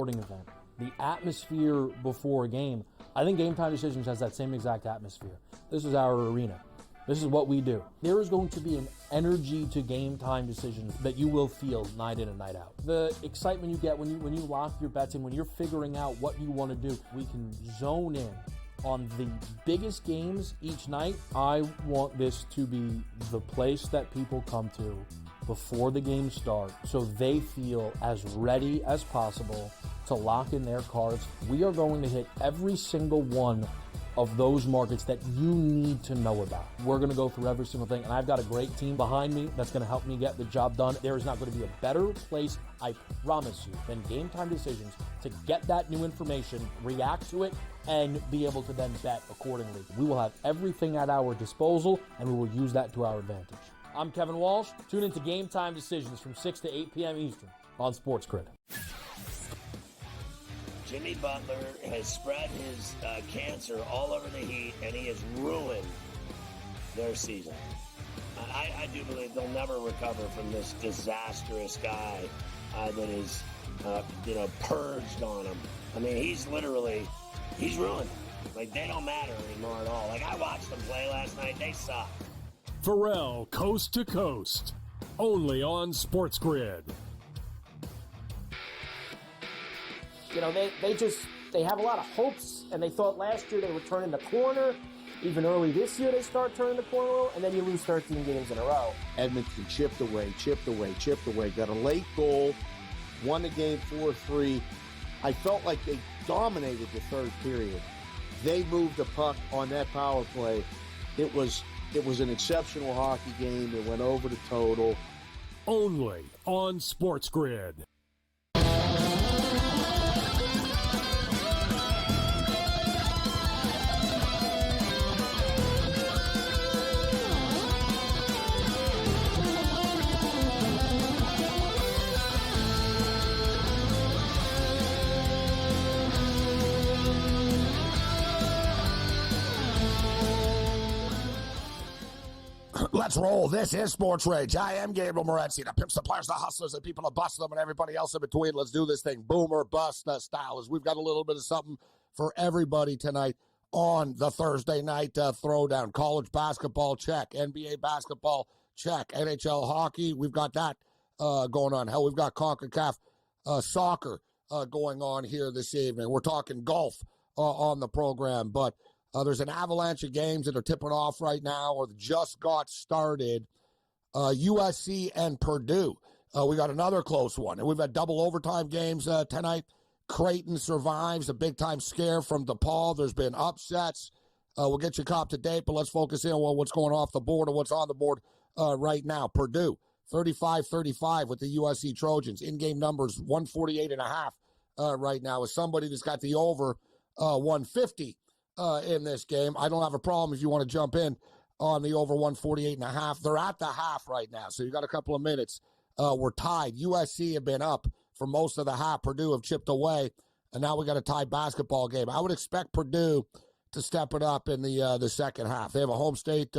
sporting event. The atmosphere before a game, I think Game Time Decisions has that same exact atmosphere. This is our arena. This is what we do. There is going to be an energy to Game Time Decisions that you will feel night in and night out. The excitement you get when you lock your bets in, when you're figuring out what you want to do, we can zone in on the biggest games each night. I want this to be the place that people come to before the games start so they feel as ready as possible to lock in their cards. We are going to hit every single one of those markets that you need to know about. We're going to go through every single thing, and I've got a great team behind me that's going to help me get the job done. There is not going to be a better place, I promise you, than Game Time Decisions to get that new information, react to it, and be able to then bet accordingly. We will have everything at our disposal, and we will use that to our advantage. I'm Kevin Walsh. Tune into Game Time Decisions from 6 to 8 p.m. Eastern on SportsGrid. Jimmy Butler has spread his cancer all over the Heat, and he has ruined their season. I do believe they'll never recover from this disastrous guy that is, purged on him. I mean, he's ruined. Like, they don't matter anymore at all. Like, I watched them play last night. They suck. Pharrell, Coast to Coast, only on SportsGrid. You know, they have a lot of hopes, and they thought last year they were turning the corner. Even early this year they start turning the corner, and then you lose 13 games in a row. Edmonton chipped away, got a late goal, won the game 4-3. I felt like they dominated the third period. They moved the puck on that power play. It was an exceptional hockey game. It went over the total. Only on SportsGrid. Let's roll. This is SportsRage. I am Gabriel Morency. The pimps, the players, the hustlers, the people that bust them, and everybody else in between. Let's do this thing. Boomer bust style. As we've got a little bit of something for everybody tonight on the Thursday night throwdown. College basketball, check. NBA basketball, check. NHL hockey, we've got that going on. Hell, we've got CONCACAF soccer going on here this evening. We're talking golf on the program, but there's an avalanche of games that are tipping off right now or just got started. USC and Purdue. We got another close one. And we've had double overtime games tonight. Creighton survives a big-time scare from DePaul. There's been upsets. We'll get you caught to date, but let's focus in on what's going off the board and what's on the board right now. Purdue, 35-35 with the USC Trojans. In-game numbers, 148.5 right now. As somebody that's got the over 150 in this game, I don't have a problem if you want to jump in on the over 148.5. They're at the half right now, so you got a couple of minutes. We're tied. USC have been up for most of the half. Purdue have chipped away, and now we got a tied basketball game. I would expect Purdue to step it up in the second half. They have a home state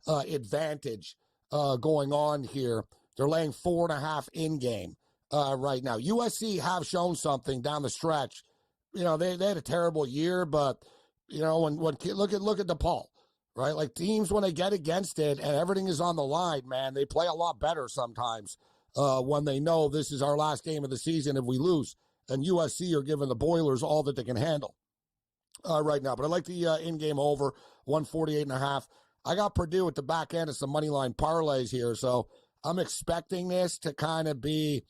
advantage going on here. They're laying 4.5 in game right now. USC have shown something down the stretch. You know, they had a terrible year, but you know, when look at DePaul, right? Like teams when they get against it and everything is on the line, man, they play a lot better sometimes when they know this is our last game of the season if we lose. And USC are giving the Boilers all that they can handle right now. But I like the in-game over 148.5. I got Purdue at the back end of some money line parlays here, so I'm expecting this to kind of be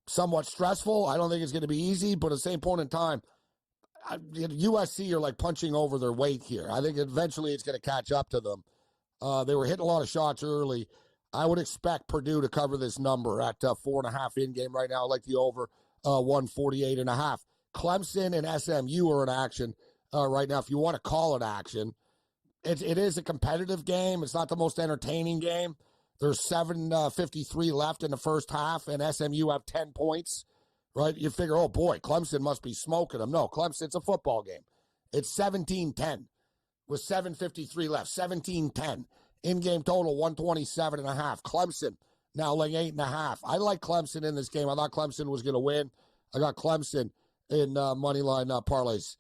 somewhat stressful. I don't think it's going to be easy, but at the same point in time, USC are like punching over their weight here. I think eventually it's going to catch up to them. They were hitting a lot of shots early. I would expect Purdue to cover this number at 4.5 in game right now. I like the over 148.5. Clemson and SMU are in action right now. If you want to call it action, it is a competitive game. It's not the most entertaining game. There's 7:53 left in the first half, and SMU have 10 points. Right? You figure, oh, boy, Clemson must be smoking them. No, Clemson, it's a football game. It's 17-10 with 7:53 left. 17-10. In-game total, 127.5. Clemson now laying 8.5. I like Clemson in this game. I thought Clemson was going to win. I got Clemson in moneyline parlays.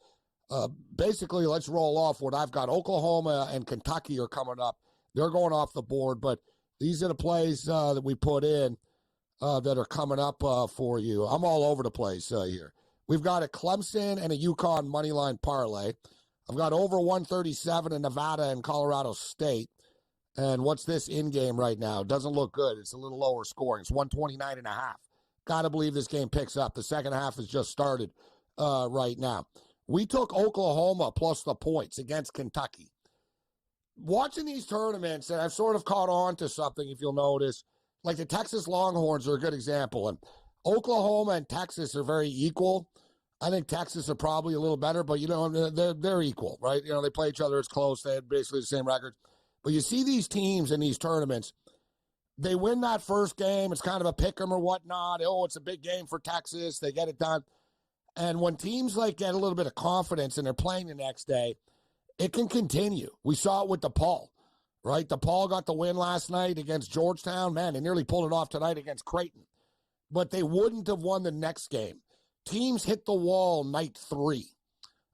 Basically, let's roll off what I've got. Oklahoma and Kentucky are coming up. They're going off the board, but these are the plays that we put in that are coming up for you. I'm all over the place here. We've got a Clemson and a UConn moneyline parlay. I've got over 137 in Nevada and Colorado State. And what's this in-game right now? Doesn't look good. It's a little lower scoring. It's 129.5. Got to believe this game picks up. The second half has just started right now. We took Oklahoma plus the points against Kentucky. Watching these tournaments, and I've sort of caught on to something, if you'll notice, like the Texas Longhorns are a good example. And Oklahoma and Texas are very equal. I think Texas are probably a little better, but, they're equal, right? They play each other. It's close. They had basically the same records. But you see these teams in these tournaments, they win that first game. It's kind of a pick 'em or whatnot. Oh, it's a big game for Texas. They get it done. And when teams get a little bit of confidence and they're playing the next day, it can continue. We saw it with DePaul, right? DePaul got the win last night against Georgetown. Man, they nearly pulled it off tonight against Creighton. But they wouldn't have won the next game. Teams hit the wall night 3,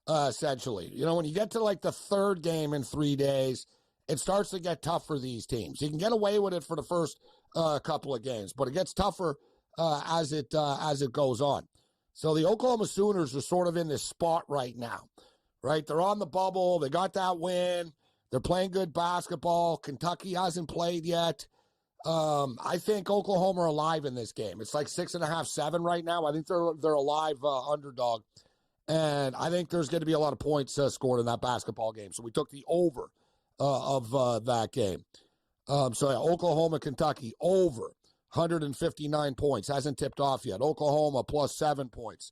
essentially. When you get to the third game in 3 days, it starts to get tough for these teams. You can get away with it for the first couple of games, but it gets tougher as it goes on. So the Oklahoma Sooners are sort of in this spot right now, right? They're on the bubble. They got that win. They're playing good basketball. Kentucky hasn't played yet. I think Oklahoma are alive in this game. It's 6.5, 7 right now. I think they're a live underdog, and I think there's going to be a lot of points scored in that basketball game. So we took the over of that game. Oklahoma, Kentucky, over 159 points. Hasn't tipped off yet. Oklahoma plus 7 points.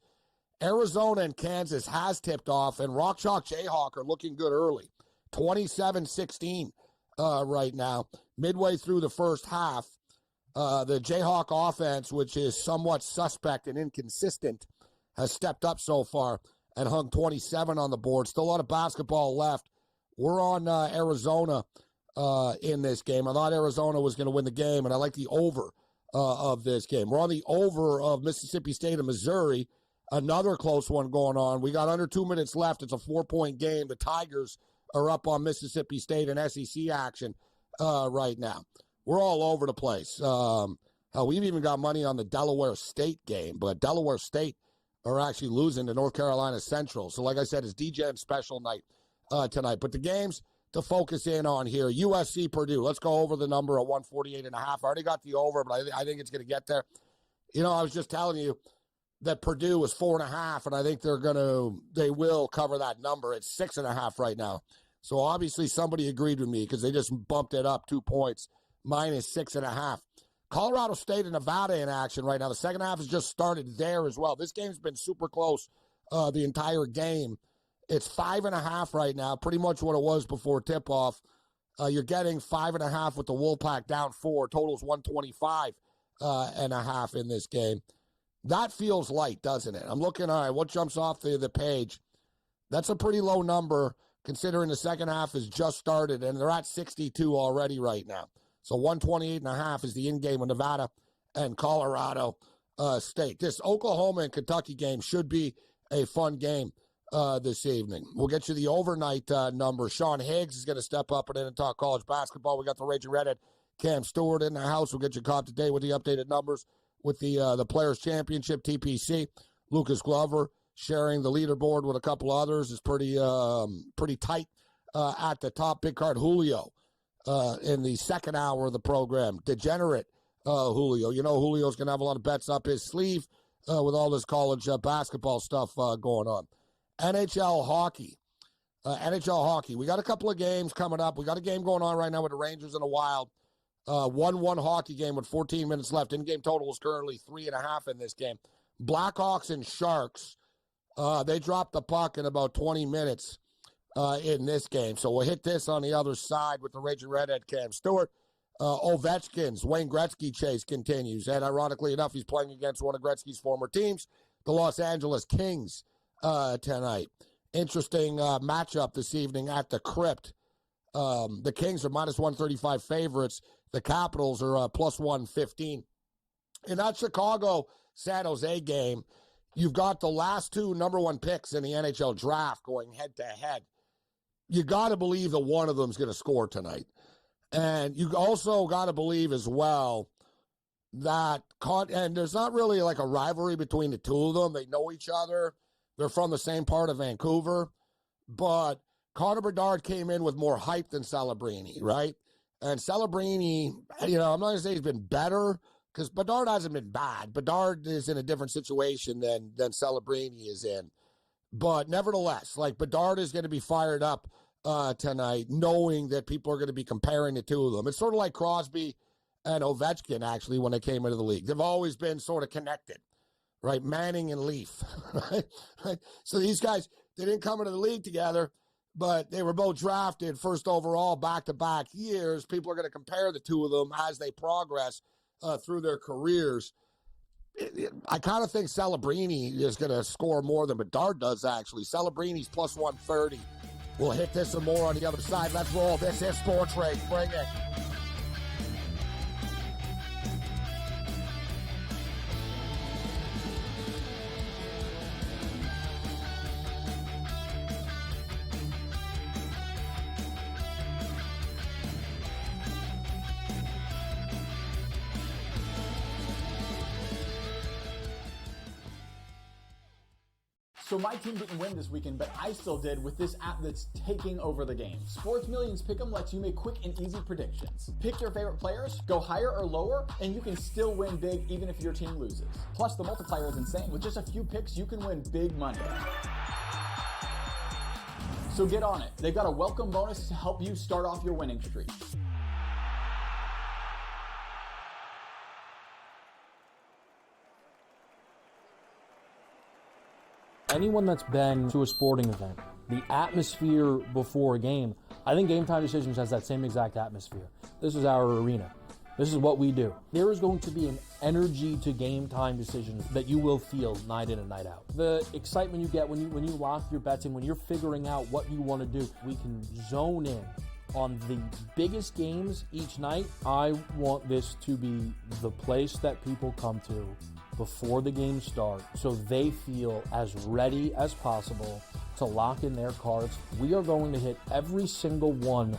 Arizona and Kansas has tipped off, and Rock Chalk Jayhawk are looking good early. 27-16 right now. Midway through the first half, the Jayhawk offense, which is somewhat suspect and inconsistent, has stepped up so far and hung 27 on the board. Still a lot of basketball left. We're on Arizona in this game. I thought Arizona was going to win the game, and I like the over of this game. We're on the over of Mississippi State and Missouri. Another close one going on. We got under 2 minutes left. It's a 4-point game. The Tigers are up on Mississippi State in SEC action right now. We're all over the place. We've even got money on the Delaware State game, but Delaware State are actually losing to North Carolina Central. So like I said, it's DJ special night tonight. But the games to focus in on here, USC Purdue. Let's go over the number of 148.5. I already got the over, but I think it's going to get there. I was just telling you that Purdue was 4.5, and I think they will cover that number. It's 6.5 right now. So obviously somebody agreed with me because they just bumped it up 2 points, minus 6.5. Colorado State and Nevada in action right now. The second half has just started there as well. This game's been super close the entire game. It's 5.5 right now, pretty much what it was before tip-off. You're getting 5.5 with the Wolfpack down 4. Total's 125.5 in this game. That feels light, doesn't it? I'm looking, all right, what jumps off the page? That's a pretty low number considering the second half has just started, and they're at 62 already right now. So 128.5 is the in-game of Nevada and Colorado State. This Oklahoma and Kentucky game should be a fun game this evening. We'll get you the overnight number. Sean Higgs is going to step up and talk college basketball. We got the Raging Redhead Cam Stewart in the house. We'll get you caught today with the updated numbers with the Players Championship TPC. Lucas Glover sharing the leaderboard with a couple others is pretty tight at the top. Big card Julio in the second hour of the program. Degenerate Julio. Julio's going to have a lot of bets up his sleeve with all this college basketball stuff going on. NHL hockey. We got a couple of games coming up. We got a game going on right now with the Rangers and the Wild. 1-1 hockey game with 14 minutes left. In-game total is currently 3.5 in this game. Blackhawks and Sharks. They dropped the puck in about 20 minutes in this game. So we'll hit this on the other side with the Raging Redhead Cam Stewart. Ovechkin's Wayne Gretzky chase continues. And ironically enough, he's playing against one of Gretzky's former teams, the Los Angeles Kings, tonight. Interesting matchup this evening at the Crypt. The Kings are minus 135 favorites. The Capitals are plus 115. In that Chicago-San Jose game, You've got the last two number one picks in the NHL draft going head to head. You got to believe that one of them is going to score tonight. And you also got to believe as well that, and there's not really like a rivalry between the two of them. They know each other. They're from the same part of Vancouver. But Connor Bedard came in with more hype than Celebrini, right? And Celebrini, I'm not going to say he's been better, because Bedard hasn't been bad. Bedard is in a different situation than Celebrini is in. But nevertheless, like, Bedard is going to be fired up tonight, knowing that people are going to be comparing the two of them. It's sort of like Crosby and Ovechkin, actually, when they came into the league. They've always been sort of connected, right? Manning and Leaf, right? So these guys, they didn't come into the league together, but they were both drafted first overall back-to-back years. People are going to compare the two of them as they progress through their careers. I kind of think Celebrini is going to score more than Bedard does, actually. Celebrini's plus 130. We'll hit this and more on the other side. Let's roll. This is Sports Rage. Bring it. So my team didn't win this weekend, but I still did with this app that's taking over the game. Sports Millions Pick'em lets you make quick and easy predictions. Pick your favorite players, go higher or lower, and you can still win big even if your team loses. Plus, the multiplier is insane. With just a few picks, you can win big money. So get on it. They've got a welcome bonus to help you start off your winning streak. Anyone that's been to a sporting event, the atmosphere before a game, I think Game Time Decisions has that same exact atmosphere. This is our arena. This is what we do. There is going to be an energy to Game Time Decisions that you will feel night in and night out. The excitement you get when you lock your bets in, when you're figuring out what you want to do, we can zone in on the biggest games each night. I want this to be the place that people come to before the games start so they feel as ready as possible to lock in their cards. We are going to hit every single one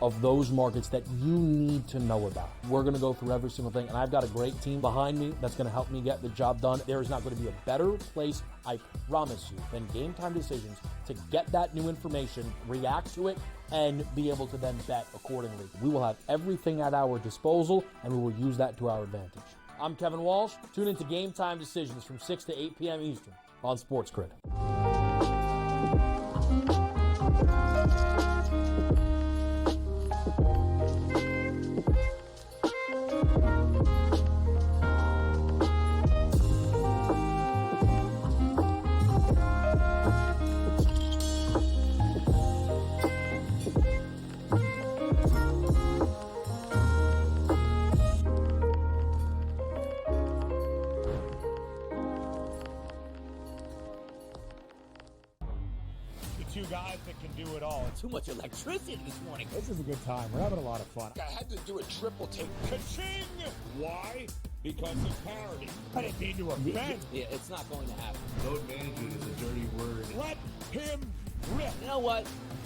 of those markets that you need to know about. We're going to go through every single thing, and I've got a great team behind me that's going to help me get the job done. There is not going to be a better place, I promise you, than Game Time Decisions to get that new information, react to it, and be able to then bet accordingly. We will have everything at our disposal, and we will use that to our advantage. I'm Kevin Walsh. Tune into Game Time Decisions from 6 to 8 p.m. Eastern on SportsGrid. Two guys that can do it all. Too much electricity this morning. This is a good time. We're having a lot of fun. I had to do a triple take. Ka-ching! Why? Because of parity. I didn't mean to offend. Yeah, it's not going to happen. Load management is a dirty word. Let him rip. You know what?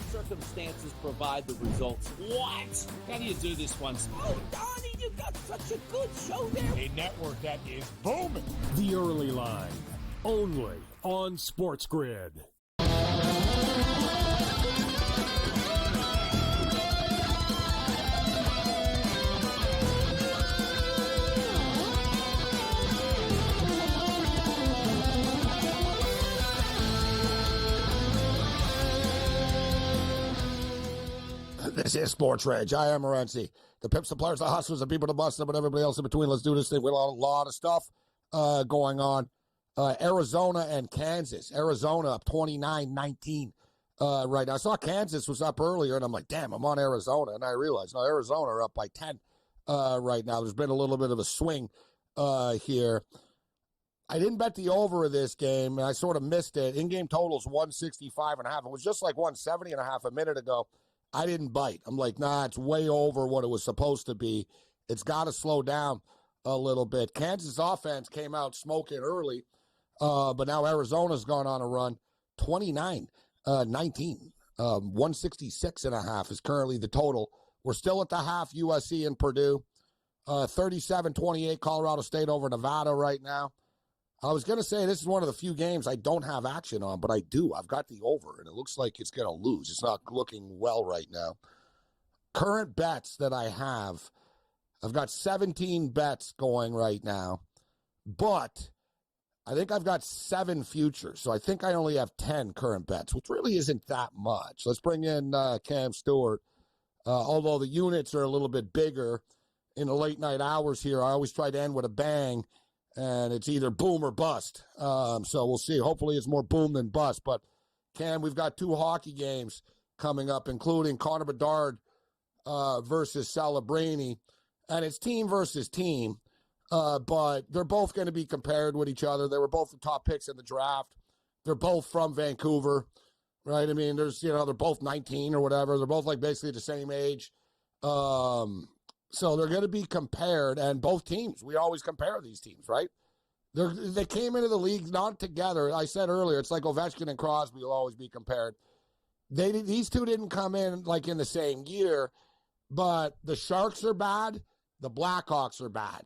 Circumstances provide the results. What? How do you do this one? Oh, Donnie, you got such a good show there. A network that is booming. The Early Line, only on SportsGrid. This is Sports Rage. I am Morency. The pimps, the players, the hustlers, the people, the busters, but everybody else in between. Let's do this thing. We got a lot of stuff going on. Arizona and Kansas. Arizona up 29-19 right now. I saw Kansas was up earlier, and I'm like, damn, I'm on Arizona. And I realized, no, Arizona are up by 10 right now. There's been a little bit of a swing here. I didn't bet the over of this game, and I sort of missed it. In-game total's 165.5. It was just like 170.5 a minute ago. I didn't bite. I'm like, nah, it's way over what it was supposed to be. It's got to slow down a little bit. Kansas offense came out smoking early. But now Arizona's gone on a run, 29-19. 166.5 is currently the total. We're still at the half, USC and Purdue. 37-28 Colorado State over Nevada right now. I was going to say this is one of the few games I don't have action on, but I do. I've got the over, and it looks like it's going to lose. It's not looking well right now. Current bets that I have, I've got 17 bets going right now, but I think I've got 7 futures, so I think I only have 10 current bets, which really isn't that much. Let's bring in Cam Stewart. Although the units are a little bit bigger in the late night hours here, I always try to end with a bang, and it's either boom or bust. So we'll see. Hopefully it's more boom than bust. But, Cam, we've got 2 hockey games coming up, including Connor Bedard versus Celebrini, and it's team versus team. But they're both going to be compared with each other. They were both the top picks in the draft. They're both from Vancouver, right? I mean, they're both 19 or whatever. They're both like basically the same age. So they're going to be compared, and both teams, we always compare these teams, right? They came into the league not together. I said earlier, it's like Ovechkin and Crosby will always be compared. These two didn't come in like in the same year, but the Sharks are bad. The Blackhawks are bad.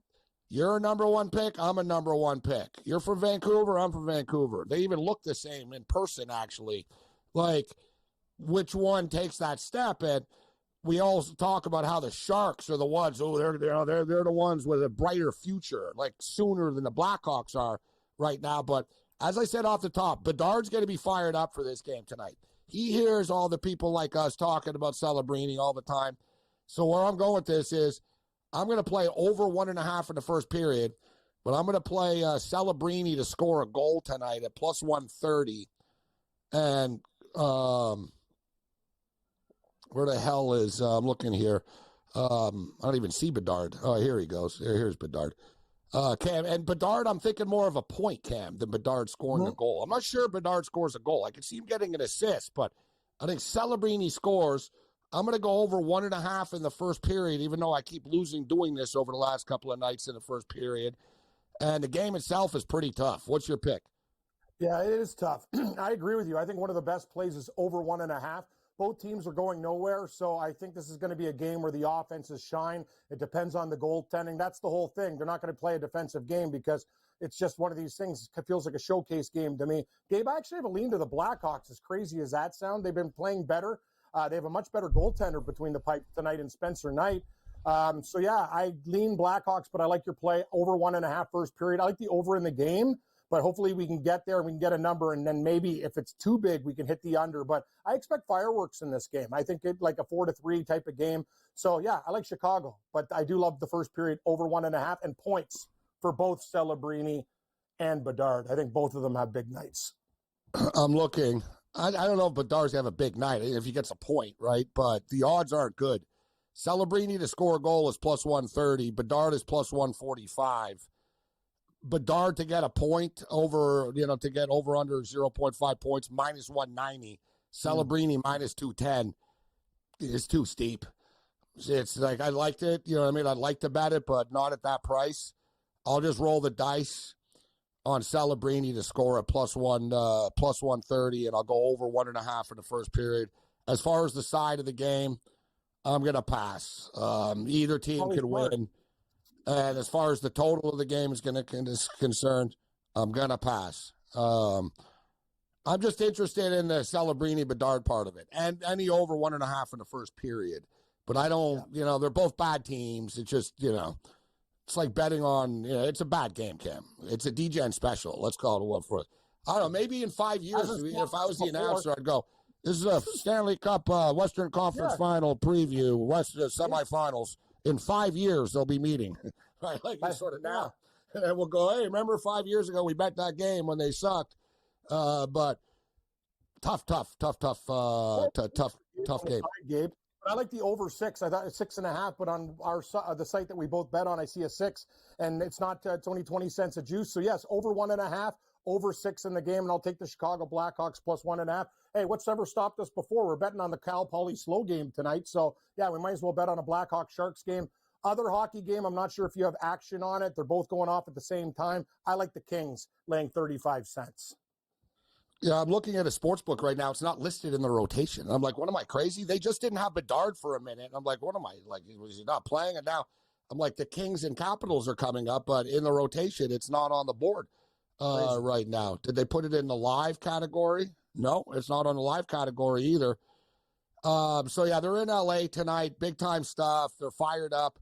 You're a number 1 pick. I'm a number 1 pick. You're from Vancouver. I'm from Vancouver. They even look the same in person, actually. Like, which one takes that step? And we also talk about how the Sharks are the ones. Oh, they're the ones with a brighter future, like sooner than the Blackhawks are right now. But as I said off the top, Bedard's going to be fired up for this game tonight. He hears all the people like us talking about Celebrini all the time. So where I'm going with this is, I'm going to play over 1.5 in the first period, but I'm going to play Celebrini to score a goal tonight at plus 130. And where the hell is I'm looking here? I don't even see Bedard. Oh, here he goes. Here's Bedard. Cam, and Bedard, I'm thinking more of a point, Cam, than Bedard scoring a goal. I'm not sure Bedard scores a goal. I can see him getting an assist, but I think Celebrini scores. I'm going to go over 1.5 in the first period, even though I keep losing doing this over the last couple of nights in the first period. And the game itself is pretty tough. What's your pick? Yeah, it is tough. I agree with you. I think one of the best plays is over 1.5. Both teams are going nowhere, so I think this is going to be a game where the offenses shine. It depends on the goaltending. That's the whole thing. They're not going to play a defensive game because it's just one of these things. It feels like a showcase game to me. Gabe, I actually have a lean to the Blackhawks, as crazy as that sounds. They've been playing better. They have a much better goaltender between the pipes tonight and Spencer Knight. So, yeah, I lean Blackhawks, but I like your play over 1.5 first period. I like the over in the game, but hopefully we can get there and we can get a number, and then maybe if it's too big, we can hit the under. But I expect fireworks in this game. I think it like a 4-3 type of game. So, yeah, I like Chicago, but I do love the first period over 1.5 and points for both Celebrini and Bedard. I think both of them have big nights. I'm looking. I don't know if Bedard's going to have a big night, if he gets a point, right? But the odds aren't good. Celebrini to score a goal is plus 130. Bedard is plus 145. Bedard to get a point over, to get over under 0.5 points, minus 190. Celebrini minus 210 is too steep. It's like, I liked it. You know what I mean? I'd like to bet it, but not at that price. I'll just roll the dice on Celebrini to score at plus 130, and I'll go over 1.5 in the first period. As far as the side of the game, I'm going to pass. Either team can win. And as far as the total of the game is concerned, I'm going to pass. I'm just interested in the Celebrini-Bedard part of it, and any over 1.5 in the first period. But I don't, they're both bad teams. It's just, it's like betting on, it's a bad game, Cam. It's a DGen special. Let's call it one for it. I don't know. Maybe in 5 years, if I was the announcer, I'd go, this is a Stanley Cup Western Conference Final preview, semifinals. In 5 years, they'll be meeting. Right, like sort of now. And then we'll go, hey, remember 5 years ago we bet that game when they sucked. But tough game. Gabe. I like the over 6. I thought it's 6.5, but on our the site that we both bet on, I see a 6, and it's not. It's only 20 cents a juice. So yes, over 1.5, over 6 in the game, and I'll take the Chicago Blackhawks plus 1.5. Hey, what's ever stopped us before? We're betting on the Cal Poly slow game tonight, so yeah, we might as well bet on a Blackhawks Sharks game. Other hockey game, I'm not sure if you have action on it. They're both going off at the same time. I like the Kings laying 35 cents. Yeah, I'm looking at a sports book right now. It's not listed in the rotation. I'm like, what am I, crazy? They just didn't have Bedard for a minute. I'm like, what am I, like, was he not playing? And now I'm like, the Kings and Capitals are coming up, but in the rotation, it's not on the board right now. Did they put it in the live category? No, it's not on the live category either. So, yeah, they're in L.A. tonight. Big-time stuff. They're fired up.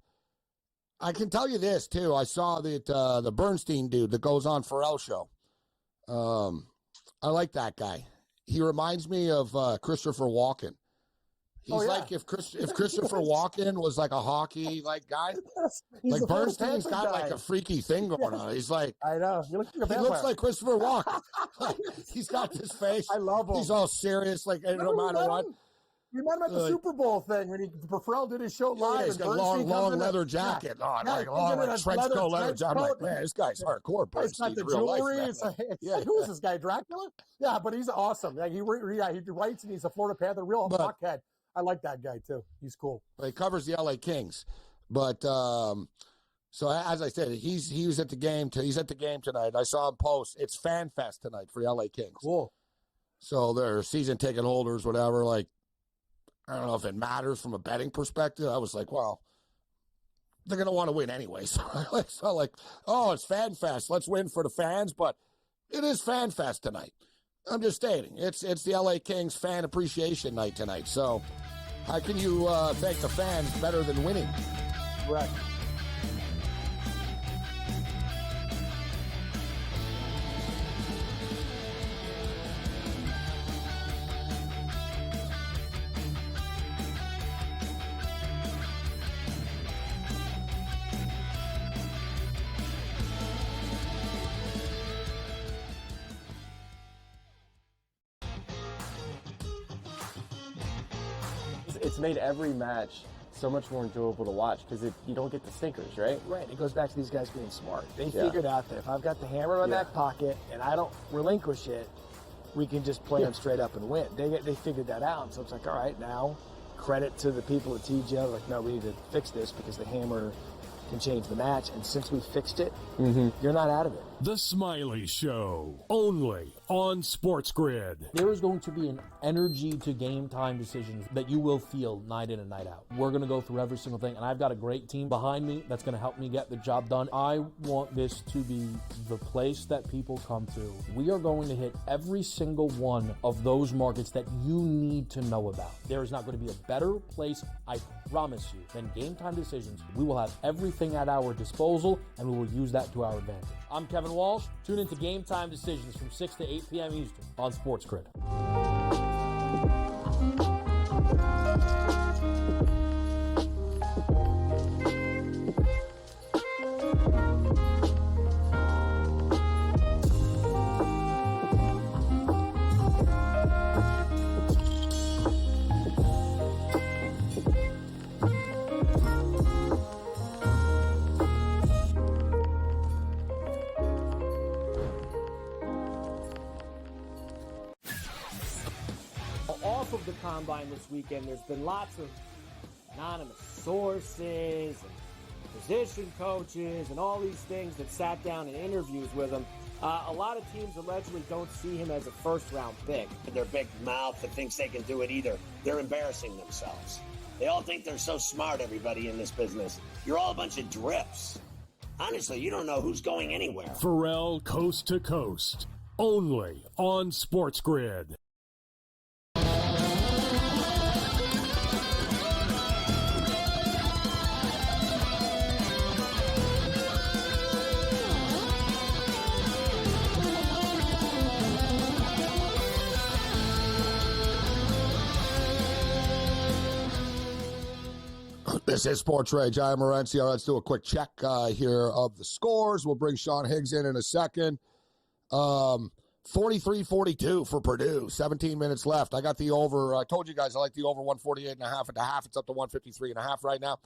I can tell you this, too. I saw that the Bernstein dude that goes on Pharrell show. I like that guy. He reminds me of Christopher Walken. He's like if Christopher Walken was like a hockey like guy. Like Bernstein's got like a freaky thing going on. He's like, I know. He looks like Christopher Walken. He's got this face. I love him. He's all serious, like no matter what. You met him at the Super Bowl thing when Pharrell did his show live. He's got a long leather jacket on, like long trench coat leather jacket. I'm like, man, this guy's hardcore. It's got the jewelry. Who is this guy, Dracula? Yeah, but he's awesome. He writes and he's a Florida Panther, real blockhead. I like that guy too. He's cool. He covers the LA Kings, but so as I said, he was at the game. He's at the game tonight. I saw him post. It's Fan Fest tonight for the LA Kings. Cool. So they're season ticket holders, whatever. Like, I don't know if it matters from a betting perspective. I was like, well, they're going to want to win anyway. So I felt like, oh, it's Fan Fest. Let's win for the fans. But it is Fan Fest tonight. I'm just stating. It's the LA Kings fan appreciation night tonight. So how can you thank the fans better than winning? Right. It's made every match so much more enjoyable to watch because you don't get the stinkers, right? Right. It goes back to these guys being smart. They figured out that if I've got the hammer in my back pocket and I don't relinquish it, we can just play them straight up and win. They figured that out. So it's like, all right, now credit to the people at TGL. Like, no, we need to fix this because the hammer can change the match. And since we fixed it, you're not out of it. The Smiley Show, only on SportsGrid. There is going to be an energy to game time decisions that you will feel night in and night out. We're going to go through every single thing, and I've got a great team behind me that's going to help me get the job done. I want this to be the place that people come to. We are going to hit every single one of those markets that you need to know about. There is not going to be a better place, I promise you, than Game Time Decisions. We will have everything at our disposal, and we will use that to our advantage. I'm Kevin Walsh. Tune into Game Time Decisions from 6 to 8 p.m. Eastern on SportsGrid. Of the combine this weekend, there's been lots of anonymous sources and position coaches and all these things that sat down in interviews with him. A lot of teams allegedly don't see him as a first-round pick. Their big mouth that thinks they can do it either. They're embarrassing themselves. They all think they're so smart, everybody in this business. You're all a bunch of drips. Honestly, you don't know who's going anywhere. Pharrell Coast to Coast, only on SportsGrid. This is SportsRage. I am Morency. Let's do a quick check here of the scores. We'll bring Sean Higgs in a second. 43-42 for Purdue. 17 minutes left. I got the over. I told you guys I like the over 148.5 at the half. It's up to 153.5 right now.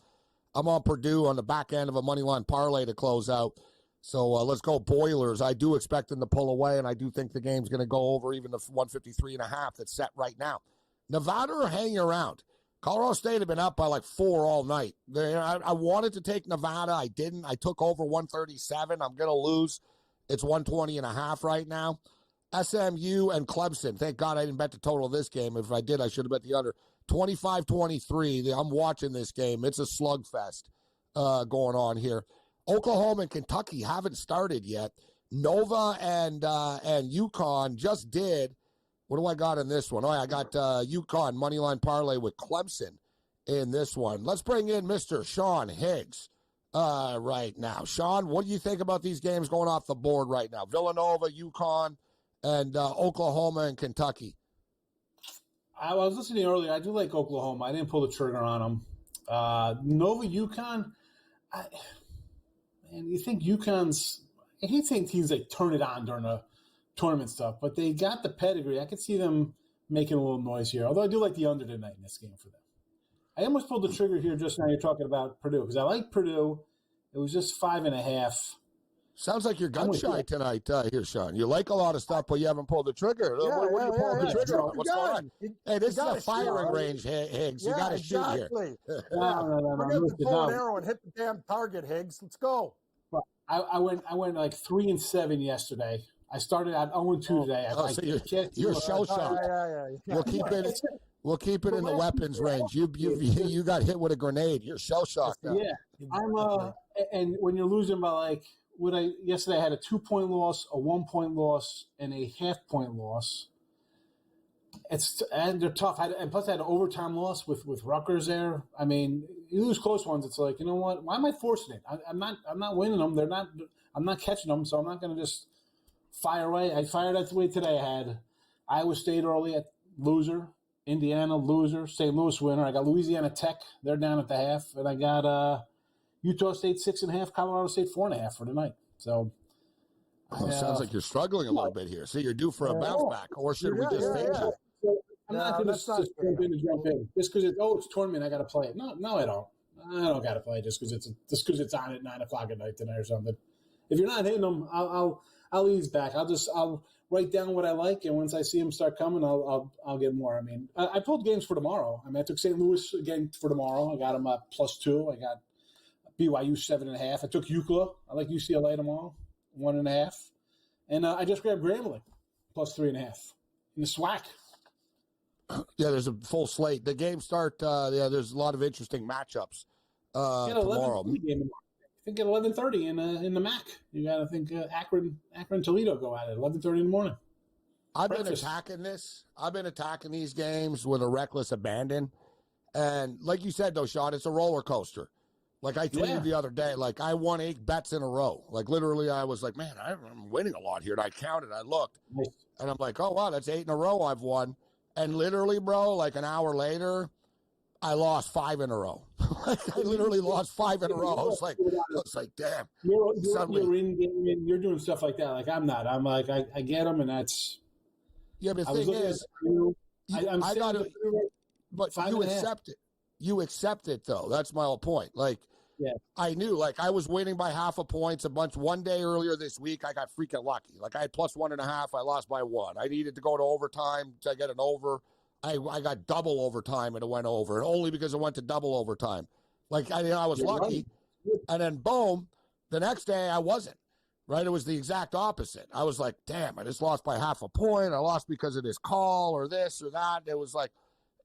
I'm on Purdue on the back end of a moneyline parlay to close out. So let's go Boilers. I do expect them to pull away, and I do think the game's going to go over even the 153.5 that's set right now. Nevada are hanging around. Colorado State had been up by like 4 all night. I wanted to take Nevada. I didn't. I took over 137. I'm going to lose. It's 120.5 right now. SMU and Clemson. Thank God I didn't bet the total of this game. If I did, I should have bet the under. 25-23. I'm watching this game. It's a slugfest going on here. Oklahoma and Kentucky haven't started yet. Nova and UConn just did. What do I got in this one? Oh, I got UConn moneyline parlay with Clemson in this one. Let's bring in Mr. Sean Higgs right now. Sean, what do you think about these games going off the board right now? Villanova, UConn, and Oklahoma and Kentucky. I was listening earlier. I do like Oklahoma. I didn't pull the trigger on them. Nova, UConn, man, you think UConn's – I hate saying teams like turn it on during the tournament stuff, but they got the pedigree. I could see them making a little noise here, although I do like the under tonight in this game for them. I almost pulled the trigger here just now. You're talking about Purdue because I like Purdue. It was just 5.5. Sounds like you're gun shy tonight here, Sean. You like a lot of stuff, but you haven't pulled the trigger. What are you pulling the trigger on? What's going on? Hey, this is a firing range, Higgs. You got to shoot here. No. Forget the bow and arrow and hit the damn target, Higgs. Let's go. I went like 3-7 yesterday. I started at 0-2 today. So you're shell shocked. Yeah. We'll keep it in the weapons range. You got hit with a grenade. You're shell shocked. Yeah, I'm and when you're losing by like yesterday I had a 2-point loss, a 1-point loss, and a half-point loss. And they're tough. And plus I had an overtime loss with Rutgers there. I mean, you lose close ones. It's like, you know what? Why am I forcing it? I'm not winning them. I'm not catching them. So I'm not going to just fire away. I fired out the way today. I had Iowa State early at loser, Indiana loser, St. Louis winner. I got Louisiana Tech. They're down at the half, and I got Utah State 6.5, Colorado State 4.5 for tonight. So. Sounds like you're struggling a little bit here. So you're due for a bounce back, or should we just fade you? I'm not going to just jump in just because it's tournament. I got to play it. No, I don't. I don't got to play it just because it's on at 9:00 at night tonight or something. If you're not hitting them, I'll ease back. I'll write down what I like, and once I see them start coming, I'll get more. I mean, I pulled games for tomorrow. I mean, I took St. Louis again for tomorrow. I got them at +2. I got BYU 7.5. I took UCLA. I like UCLA tomorrow 1.5, and I just grabbed Grambling +3.5 in the SWAC. Yeah, there's a full slate. The games start. There's a lot of interesting matchups tomorrow. I think at 11:30 in the MAC. You got to think Akron Toledo go at it 11:30 in the morning. I've been attacking this. I've been attacking these games with a reckless abandon, and like you said, though, Sean, it's a roller coaster. Like I tweeted the other day, like I won 8 bets in a row. Like literally, I was like, man, I'm winning a lot here. And I counted, I looked, and I'm like, oh wow, that's 8 in a row I've won. And literally, bro, like an hour later, I lost 5 in a row. I literally lost 5 in a row. I was like, damn. You're doing stuff like that. Like I'm not. I'm like, I get them, and that's. Yeah, but the thing is, I got to. But you accept it. You accept it, though. That's my whole point. Like, I knew, like, I was winning by half a point one day earlier this week. I got freaking lucky. Like, I had +1.5. I lost by 1. I needed to go to overtime to get an over. I got double overtime and it went over, and only because it went to double overtime. Like, I was lucky. And then, boom, the next day I wasn't. Right? It was the exact opposite. I was like, damn, I just lost by half a point. I lost because of this call or this or that. It was like,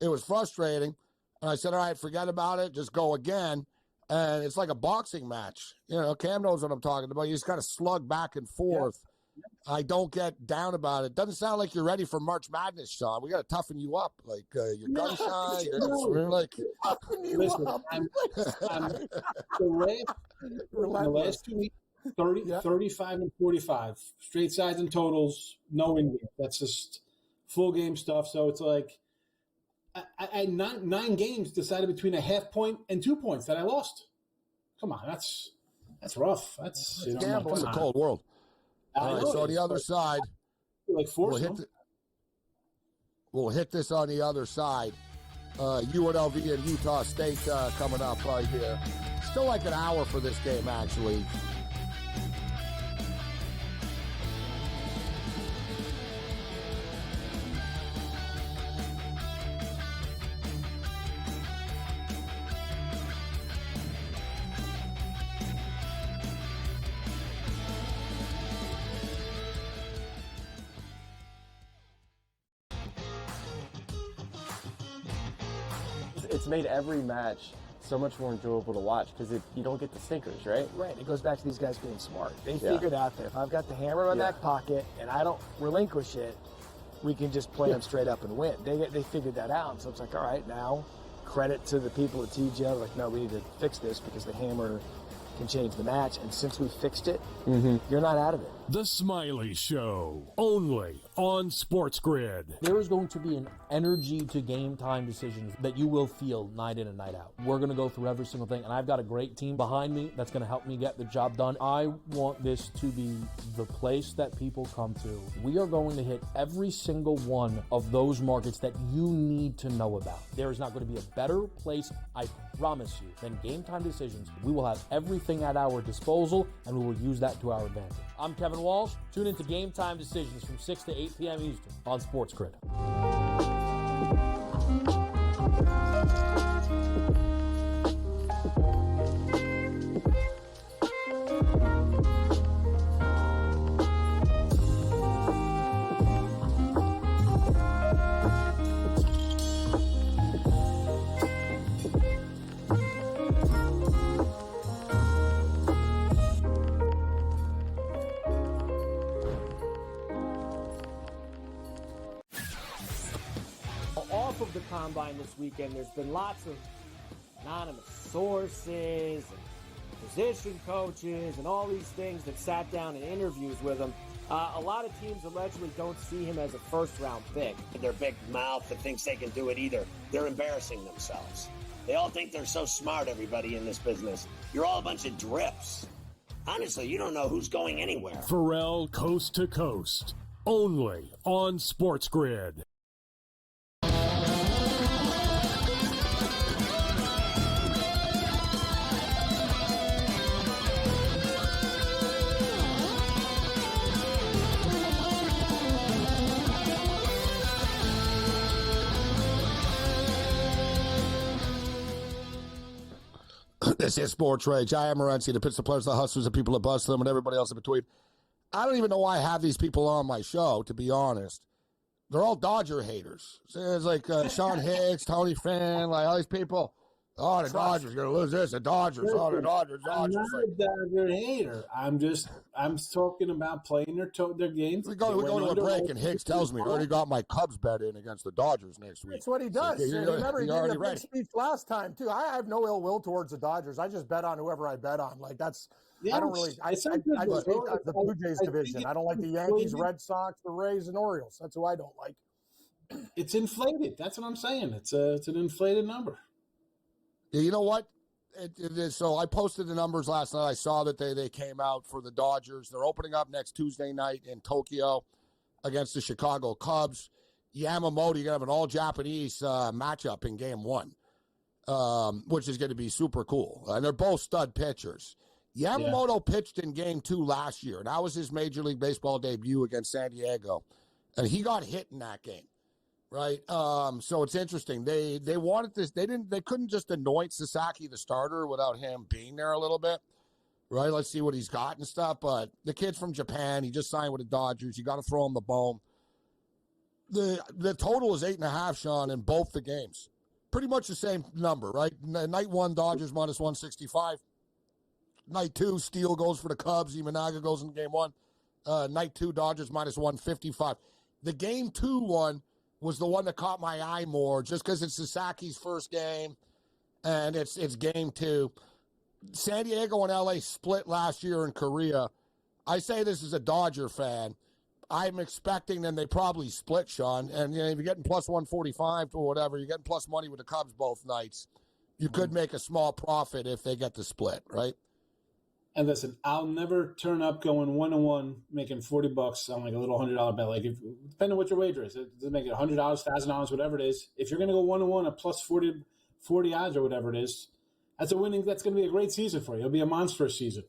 it was frustrating. And I said, all right, forget about it. Just go again. And it's like a boxing match. You know, Cam knows what I'm talking about. You just got to slug back and forth. Yeah. I don't get down about it. Doesn't sound like you're ready for March Madness, Sean. We got to toughen you up. Like, you're gun shy. We're like, toughen you up. The last 2 weeks, 35 and 45. Straight sides and totals, no in game. That's just full game stuff. So it's like, I had 9 games decided between a half point and 2 points that I lost. Come on, that's rough. That's it's a cold world. All right, so on the other side, we'll hit this on the other side. UNLV and Utah State coming up right here. Still like an hour for this game, actually. it's made every match so much more enjoyable to watch because you don't get the stinkers, right? Right. It goes back to these guys being smart. They figured out that if I've got the hammer in my back pocket and I don't relinquish it, we can just play them straight up and win. They figured that out. So it's like, all right, now credit to the people at TGL. Like, no, we need to fix this because the hammer can change the match. And since we fixed it, you're not out of it. The Smiley Show, only on SportsGrid. There is going to be an energy to game time decisions that you will feel night in and night out. We're going to go through every single thing, and I've got a great team behind me that's going to help me get the job done. I want this to be the place that people come to. We are going to hit every single one of those markets that you need to know about. There is not going to be a better place, I promise you, than Game Time Decisions. We will have everything at our disposal, and we will use that to our advantage. I'm Kevin Walsh. Tune into Game Time Decisions from 6 to 8 p.m. Eastern on SportsGrid. Off of the combine this weekend, there's been lots of anonymous sources and position coaches and all these things that sat down in interviews with him. A lot of teams allegedly don't see him as a first-round pick. Their big mouth that thinks they can do it either. They're embarrassing themselves. They all think they're so smart, everybody in this business. You're all a bunch of drips. Honestly, you don't know who's going anywhere. Pharrell Coast to Coast, only on SportsGrid. This is SportsRage. I am Morency, the pits, the players, the hustlers, the people that bust them, and everybody else in between. I don't even know why I have these people on my show, to be honest. They're all Dodger haters. So it's like Sean Hicks, Tony Finn, like all these people. Oh, the Dodgers are going to lose this. The Dodgers. Listen, Oh, the Dodgers. I'm not a Dodger hater. I'm talking about playing their games. We go to a break, and Hicks tells me I already got my Cubs bet in against the Dodgers next week. That's what he does. So, he did a big ready. speech last time, too. I have no ill will towards the Dodgers. I just bet on whoever I bet on. Like, that's – I don't really – I just hate the Blue Jays division. I don't like the Yankees, Red Sox, the Rays, and Orioles. That's who I don't like. It's inflated. That's what I'm saying. It's an inflated number. Yeah, you know what? So I posted the numbers last night. I saw that they came out for the Dodgers. They're opening up next Tuesday night in Tokyo against the Chicago Cubs. Yamamoto, you're going to have an all-Japanese matchup in Game 1, which is going to be super cool. And they're both stud pitchers. Yamamoto pitched in Game 2 last year. That was his Major League Baseball debut against San Diego. And he got hit in that game. Right. So it's interesting. They wanted this. They couldn't just anoint Sasaki the starter without him being there a little bit. Right. Let's see what he's got and stuff. But the kid's from Japan. He just signed with the Dodgers. You got to throw him the bone. The total is 8.5, Sean, in both the games. Pretty much the same number, right? Night 1, Dodgers minus 165. Night 2, Steele goes for the Cubs. Imanaga goes in Game 1. Night 2, Dodgers minus 155. The Game 2 one was the one that caught my eye more just because it's Sasaki's first game and it's Game 2. San Diego and L.A. split last year in Korea. I say this as a Dodger fan. I'm expecting them. They probably split, Sean. And if you're getting plus 145 or whatever, you're getting plus money with the Cubs both nights. You could make a small profit if they get the split, right? And listen, I'll never turn up going 1-1, making $40 on like a little $100 bet. Like, depending on what your wager is, does it make it $100, $1,000, whatever it is. If you're going to go 1-1 at plus 40 odds or whatever it is, that's going to be a great season for you. It'll be a monstrous season.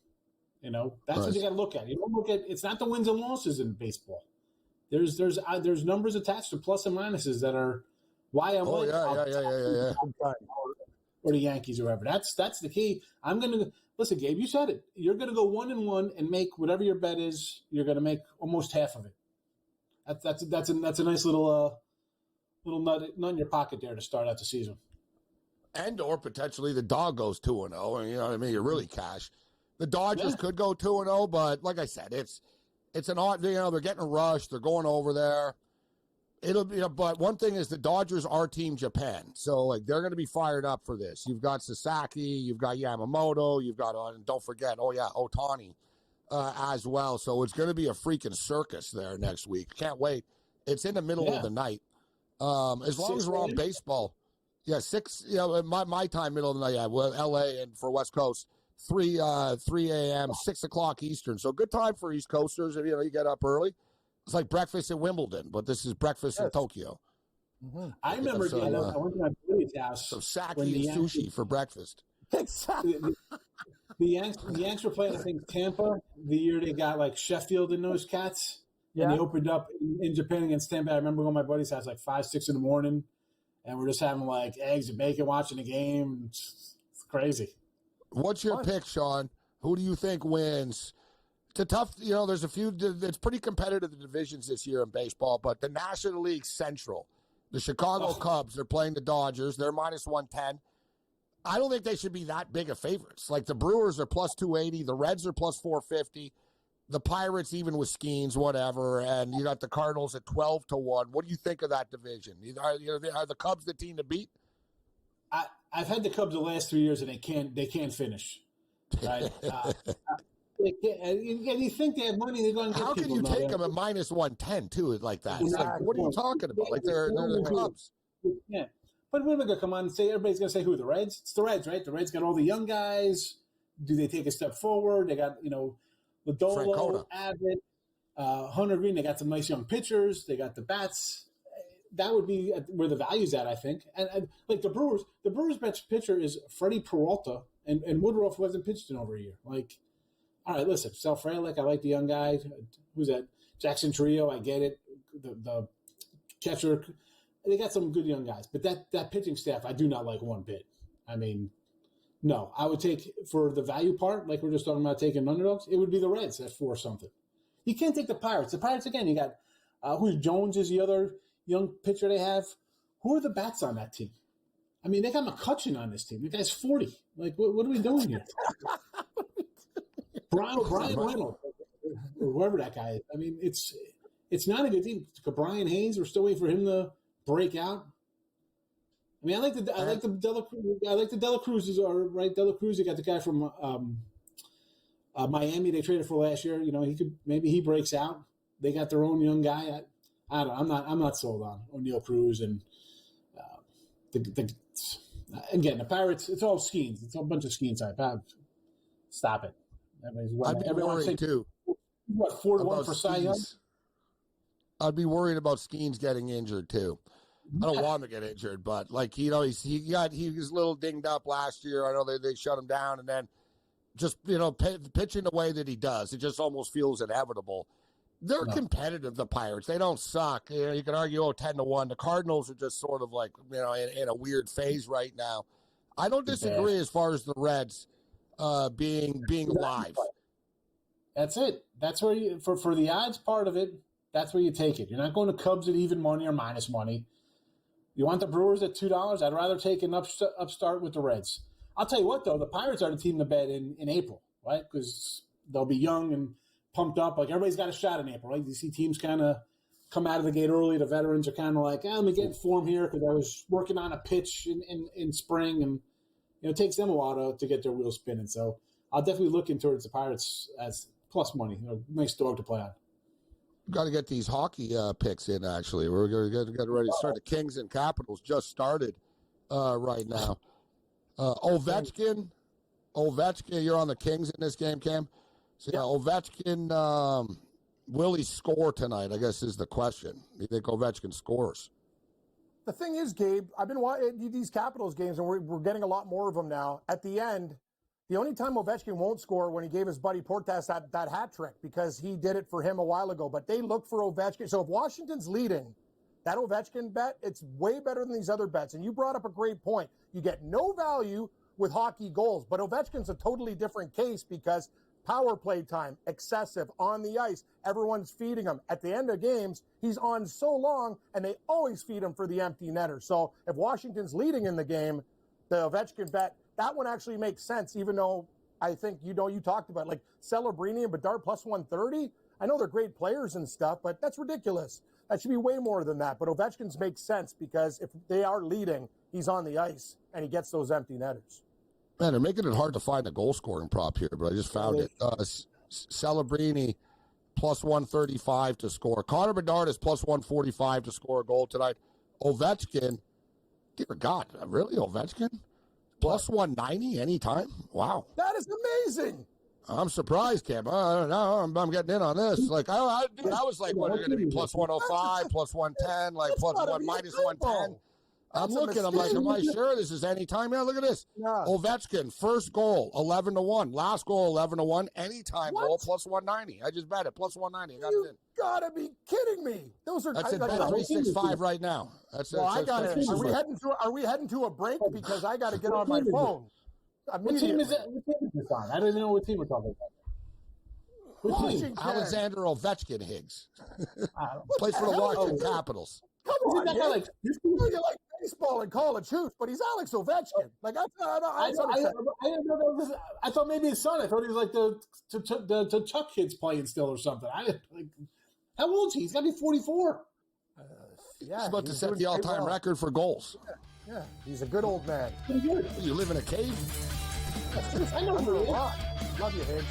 That's what you got to look at. You don't look at it's not the wins and losses in baseball. There's numbers attached to plus and minuses that are why I'm or the Yankees or whatever. That's the key. I'm going to listen, Gabe. You said it. You're going to go 1-1 and make whatever your bet is. You're going to make almost half of it. That's a nice little nut in your pocket there to start out the season. And or potentially the dog goes 2-0, and you know what I mean. You really cash. The Dodgers could go 2-0, but like I said, it's an odd. You know, they're getting rushed. They're going over there. It'll be. But one thing is the Dodgers are Team Japan, so like they're going to be fired up for this. You've got Sasaki, you've got Yamamoto, you've got and don't forget, Ohtani as well. So it's going to be a freaking circus there next week. Can't wait. It's in the middle of the night. As long as we're on baseball. Yeah, 6, my time, middle of the night, well, L.A. and for West Coast, 3 a.m., 6 o'clock Eastern. So good time for East Coasters if, you get up early. It's like breakfast in Wimbledon, but this is breakfast in Tokyo. Mm-hmm. I remember I went to my buddy's house. So sake and sushi for breakfast. Exactly. The Yanks were playing, I think, Tampa the year they got, like, Sheffield in those cats. Yeah. And they opened up in Japan against Tampa. I remember going to my buddy's house like 5, 6 in the morning. And we're just having, like, eggs and bacon watching the game. It's crazy. What's your pick, Sean? Who do you think wins? It's a tough, there's a few, it's pretty competitive, the divisions this year in baseball, but the National League Central, the Chicago Cubs, they're playing the Dodgers. They're minus 110. I don't think they should be that big of favorites. Like, the Brewers are plus 280. The Reds are plus 450. The Pirates, even with Skeens, whatever, and you got the Cardinals at 12-1. What do you think of that division? Are the Cubs the team to beat? I've had the Cubs the last 3 years, and they can't finish. Right? And you think they have money? They're going to get How can you take them at minus 110 too? Like that? It's like, what are you talking about? Like they're the Cubs. Yeah, but when are we going to come on and say everybody's going to say who? The Reds? It's the Reds, right? The Reds got all the young guys. Do they take a step forward? They got Lodolo, Abbott, Hunter Green. They got some nice young pitchers. They got the bats. That would be where the value's at, I think. And like the Brewers' best pitcher is Freddie Peralta, and Woodruff wasn't pitched in over a year. Like, all right, listen, Sal Frelick, I like the young guy. Who's that? Jackson Trio, I get it. The catcher, they got some good young guys. But that pitching staff, I do not like one bit. I mean, no, I would take, for the value part, like we're just talking about taking underdogs, it would be the Reds at 4 something. You can't take the Pirates. The Pirates, again, you got who's Jones is the other young pitcher they have. Who are the bats on that team? I mean, they got McCutcheon on this team. The guy's 40. Like, what are we doing here? Brian Reynolds, or whoever that guy is. I mean, it's not a good team. Brian Haynes, we're still waiting for him to break out. I mean, I like the Dela Cruzes are right. Dela Cruz, you got the guy from Miami they traded for last year. Maybe he breaks out. They got their own young guy. I don't know. I'm not sold on O'Neal Cruz and again the Pirates. It's all Skeens. It's a bunch of Skeens type. Stop it. I'd be worried too. What 4-1 for Cy Young? I'd be worried about Skeens getting injured too. I don't want him to get injured, but like he was a little dinged up last year. I know they shut him down, and then just pitching the way that he does, it just almost feels inevitable. They're competitive, the Pirates. They don't suck. You can argue 10-1. The Cardinals are just sort of like in a weird phase right now. I don't disagree as far as the Reds being live. That's it. That's where you for the odds part of it. That's where you take it. You're not going to Cubs at even money or minus money. You want the Brewers at $2? I'd rather take an upstart with the Reds. I'll tell you what, though, the Pirates are the team to bet in April, right? Because they'll be young and pumped up. Like, everybody's got a shot in April, right? You see teams kind of come out of the gate early. The veterans are kind of like, let me get in form here because I was working on a pitch in spring. And, it takes them a while to get their wheels spinning. So I'll definitely look in towards the Pirates as plus money. Nice dog to play on. Got to get these hockey picks in, actually. We're going to get ready to start. The Kings and Capitals just started right now. Ovechkin, you're on the Kings in this game, Cam. So, Ovechkin, will he score tonight, I guess is the question. Do you think Ovechkin scores? The thing is, Gabe, I've been watching these Capitals games, and we're getting a lot more of them now. At the end, the only time Ovechkin won't score when he gave his buddy Portas that hat trick, because he did it for him a while ago. But they look for Ovechkin. So if Washington's leading, that Ovechkin bet, it's way better than these other bets. And you brought up a great point. You get no value with hockey goals, but Ovechkin's a totally different case because power play time, excessive, on the ice, everyone's feeding him. At the end of games, he's on so long, and they always feed him for the empty netter. So if Washington's leading in the game, the Ovechkin bet, that one actually makes sense, even though I think, you talked about like Celebrini and Bedard plus 130. I know they're great players and stuff, but that's ridiculous. That should be way more than that. But Ovechkin's makes sense because if they are leading, he's on the ice and he gets those empty netters. Man, they're making it hard to find a goal-scoring prop here, but I just found it. Celebrini plus 135 to score. Connor Bedard is plus 145 to score a goal tonight. Ovechkin, dear God, really, Ovechkin? Plus 190 anytime? Wow. That is amazing. I'm surprised, Cam. I don't know. I'm getting in on this. Like, I was like, what, are going to be plus 105, plus 110, like plus minus 110? I'm looking. I'm like, am I sure this is anytime? Yeah, look at this. Yeah. Ovechkin, first goal, 11-1. Last goal, 11-1. Anytime goal, plus 190. I just bet it, plus 190. I got it in. Gotta be kidding me. Those are that's at Bet365 right now. Are we heading to a break because I got to get on my phone? What team is this on? I don't even know what team we're talking about. What team? Alexander Ovechkin Higgs. Plays for the Washington Capitals. Come on, that guy like you like baseball and college hoops, but he's Alex Ovechkin. Like I thought maybe his son. I thought he was like the Chuck kids playing still or something. How old is he? He's got to be 44. He's about to set the all-time record for goals. Yeah, he's a good old man. You live in a cave? I know him a lot. Love you, Higgs.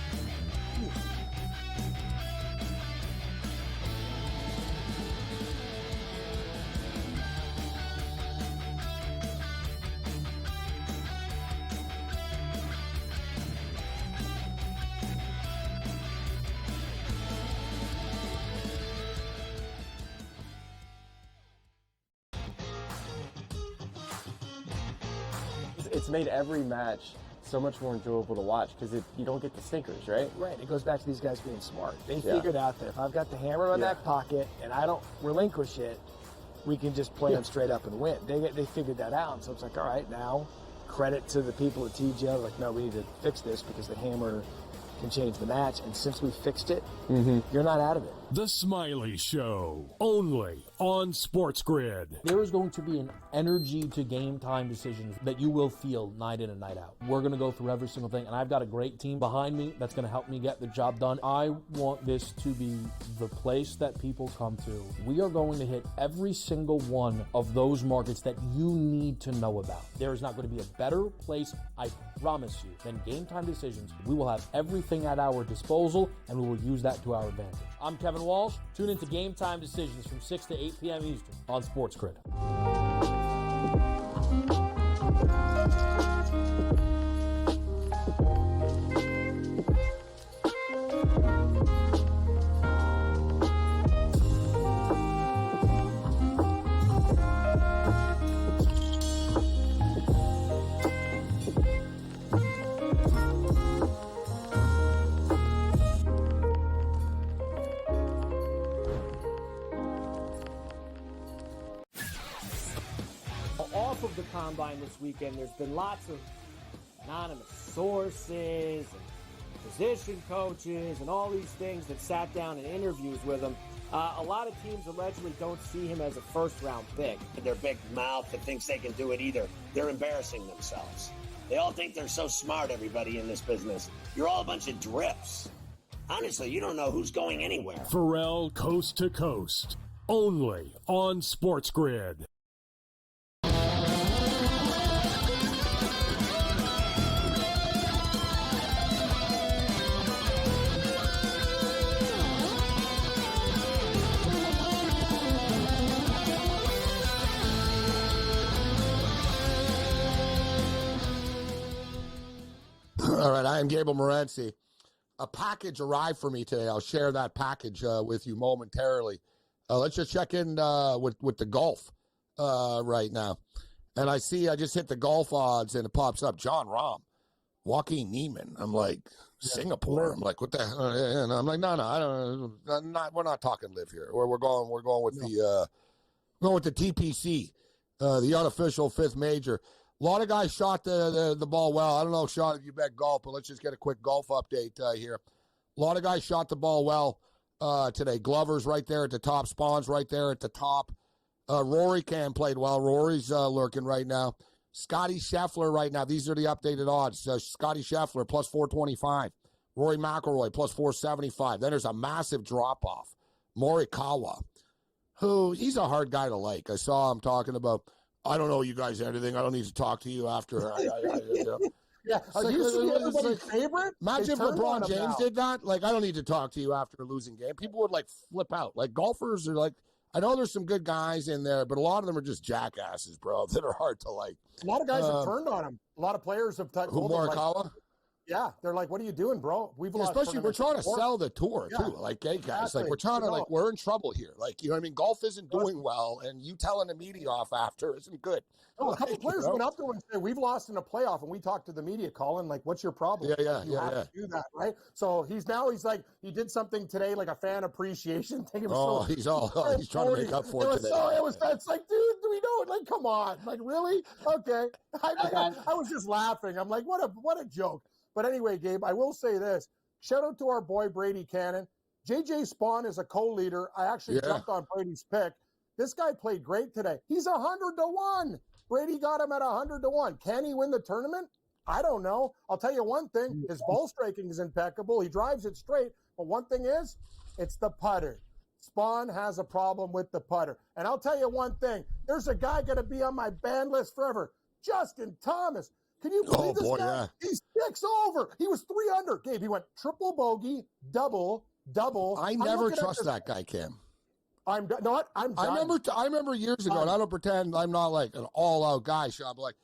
It's made every match so much more enjoyable to watch because you don't get the stinkers, right? Right. It goes back to these guys being smart. They figured out that if I've got the hammer in my back pocket and I don't relinquish it, we can just play them straight up and win. They figured that out. So it's like, all right, now credit to the people at TGL. Like, no, we need to fix this because the hammer can change the match. And since we fixed it, you're not out of it. The Smiley Show, only on SportsGrid. There is going to be an energy to game time decisions that you will feel night in and night out. We're going to go through every single thing, and I've got a great team behind me that's going to help me get the job done. I want this to be the place that people come to. We are going to hit every single one of those markets that you need to know about. There is not going to be a better place, I promise you, than game time decisions. We will have everything at our disposal, and we will use that to our advantage. I'm Kevin Walsh. Tune into Game Time Decisions from 6 to 8 p.m. Eastern on SportsGrid. Of the combine this weekend, there's been lots of anonymous sources and position coaches and all these things that sat down in interviews with him. A lot of teams allegedly don't see him as a first-round pick. Their big mouth that thinks they can do it either. They're embarrassing themselves. They all think they're so smart, everybody in this business. You're all a bunch of drips. Honestly, you don't know who's going anywhere. Pharrell Coast to Coast, only on SportsGrid. All right, I am Gabriel Morency. A package arrived for me today. I'll share that package with you momentarily. Let's just check in with the golf right now. And I just hit the golf odds, and it pops up John Rahm, Joaquin Neiman. I'm like, Singapore. I'm like, what the hell? And I'm like, no, I don't. We're not talking live here. We're going with the TPC, the unofficial fifth major. A lot of guys shot the ball well. I don't know, Sean, if you bet golf, but let's just get a quick golf update here. A lot of guys shot the ball well today. Glover's right there at the top. Spawn's right there at the top. Rory Cam played well. Rory's lurking right now. Scotty Scheffler right now. These are the updated odds. Scotty Scheffler plus 425. Rory McIlroy plus 475. Then there's a massive drop-off. Morikawa, who he's a hard guy to like. I saw him talking about, I don't know you guys anything. I don't need to talk to you after. Yeah, favorite? Imagine if LeBron James did that. Like, I don't need to talk to you after a losing game. People would, like, flip out. Like, golfers are like, I know there's some good guys in there, but a lot of them are just jackasses, bro, that are hard to like. A lot of guys have turned on him. A lot of players have told him, Morikawa? Yeah, they're like, what are you doing, bro? We've lost. Especially we're trying to sell the tour, too. Like, hey, guys, exactly. like, we're trying to, like, we're in trouble here. Like, you know what I mean? Golf isn't doing well, and you telling the media off after isn't good. Oh, a couple players went up to him and said, we've lost in a playoff, and we talked to the media, Colin, like, what's your problem? You have to do that, right? So he's like, he did something today, like a fan appreciation thing. He's trying to make up for it today. It's like, dude, do we know it? Like, come on. Like, really? Okay. I was just laughing. I'm like, what a joke. But anyway, Gabe, I will say this. Shout out to our boy Brady Cannon. JJ Spawn is a co-leader. I actually jumped on Brady's pick. This guy played great today. He's 100-1. Brady got him at 100-1. Can he win the tournament? I don't know. I'll tell you one thing. His ball striking is impeccable. He drives it straight. But one thing is, it's the putter. Spawn has a problem with the putter. And I'll tell you one thing. There's a guy going to be on my ban list forever. Justin Thomas. Can you believe this guy? Yeah. He's 6 over. He was 3 under. Gabe, he went triple bogey, double. I never trust that guy, Cam. I'm done. I remember years ago, and I don't pretend I'm not like an all-out guy, Sean, but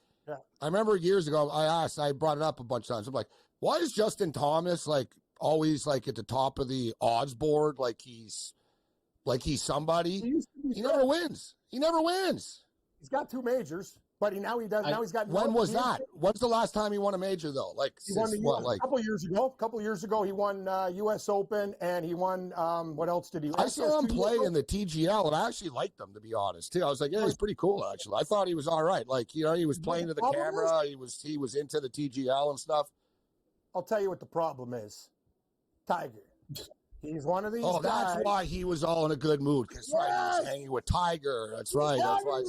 I remember years ago, I brought it up a bunch of times. I'm like, why is Justin Thomas like always like at the top of the odds board? Like he's somebody. He never wins. He never wins. He's got 2 majors. But now he does. Now he's got. When was that? When's the last time he won a major though? Like he won a couple years ago. A couple years ago, he won U.S. Open, and he won. What else did he? I saw him play in the TGL, and I actually liked him, to be honest. Too, I was like, yeah, he's pretty cool. Actually, I thought he was all right. Like, you know, he was playing to the camera. He was into the TGL and stuff. I'll tell you what the problem is, Tiger. He's one of these guys. That's why he was all in a good mood. That's right. He was hanging with Tiger. That's right. That's why.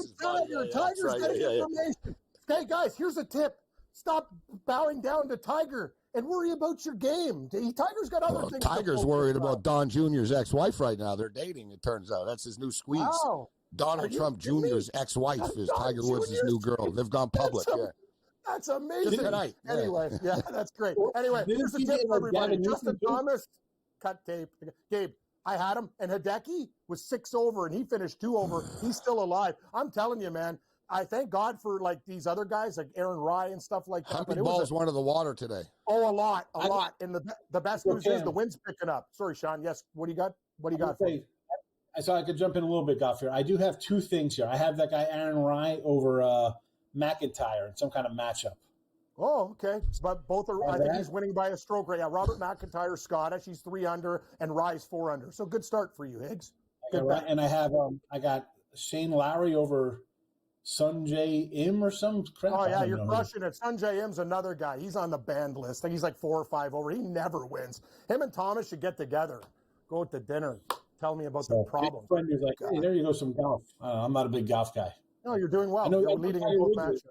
Tiger's getting information. Hey, guys, here's a tip. Stop bowing down to Tiger and worry about your game. Tiger's got other things. Tiger's worried about Don Jr.'s ex-wife right now. They're dating, it turns out. That's his new squeeze. Wow. Donald Trump Jr.'s ex-wife is Tiger Woods' new girl. They've gone public. That's amazing. Tonight. Anyway, that's great. Anyway, here's a tip for everybody. Justin Thomas. Cut tape. Gabe, I had him, and Hideki was 6 over, and he finished 2 over. He's still alive. I'm telling you, man, I thank God for, like, these other guys, like Aaron Rye and stuff like that. How many balls went to the water today? Oh, a lot. And the best news is the wind's picking up. Sorry, Sean. Yes, what do you got? What do you got for me? So I could jump in a little bit, Goff, here. I do have 2 things here. I have that guy Aaron Rye over McIntyre in some kind of matchup. Oh, okay. But both are, I think he's winning by a stroke right now. Robert McIntyre, Scottish, he's 3 under, and Rye's 4 under. So good start for you, Higgs. Good bet. And I got Shane Lowry over Sunjay Im or some crap. Oh, yeah, you're crushing it. Sunjay Im's another guy. He's on the banned list. I think he's like 4 or 5 over. He never wins. Him and Thomas should get together. Go out to dinner. Tell me about the problems. My friend is like, hey, there you go, some golf. I'm not a big golf guy. No, you're doing well. You're leading in both matches.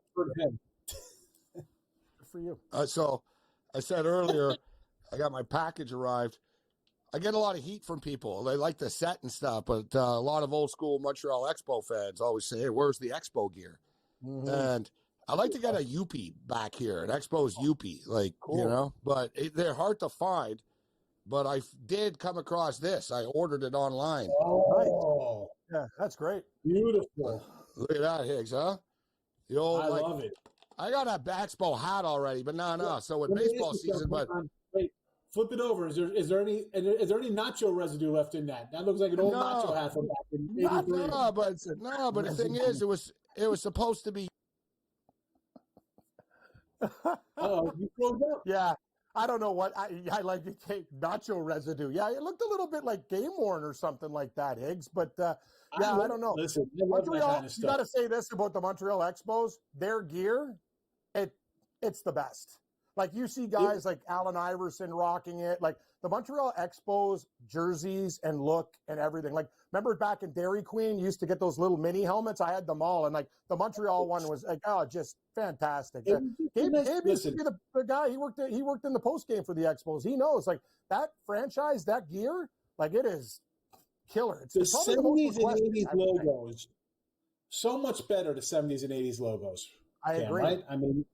For you. So I said earlier, I got my package arrived. I get a lot of heat from people. They like the set and stuff, but a lot of old school Montreal Expo fans always say, hey, where's the Expo gear? Mm-hmm. And I like to get a Yuppie back here, an Expo's Yuppie, like, cool. You know, but they're hard to find. But I did come across this. I ordered it online. Oh, yeah, that's great. Beautiful. Look at that, Higgs, huh? I love it. I got a Expo hat already, but no. So with baseball season, but wait, flip it over. Is there any nacho residue left in that? That looks like an old nacho hat from back in '83. But the thing is, it was supposed to be. Oh, you froze up. Yeah, I don't know what I like to take nacho residue. Yeah, it looked a little bit like game worn or something like that, Higgs. But I don't know. Listen, Montreal, you got to say this about the Montreal Expos: their gear. It's the best. Like you see guys like Allen Iverson rocking it, like the Montreal Expos jerseys and look and everything. Like remember back in Dairy Queen, you used to get those little mini helmets. I had them all, and like the Montreal one was like, oh, just fantastic. Gabe used to be the guy. He worked in the post game for the Expos. He knows like that franchise, that gear, like it is killer. It's the probably 70s the most and 80s logos. So much better, the 70s and 80s logos. I agree. Right? I mean,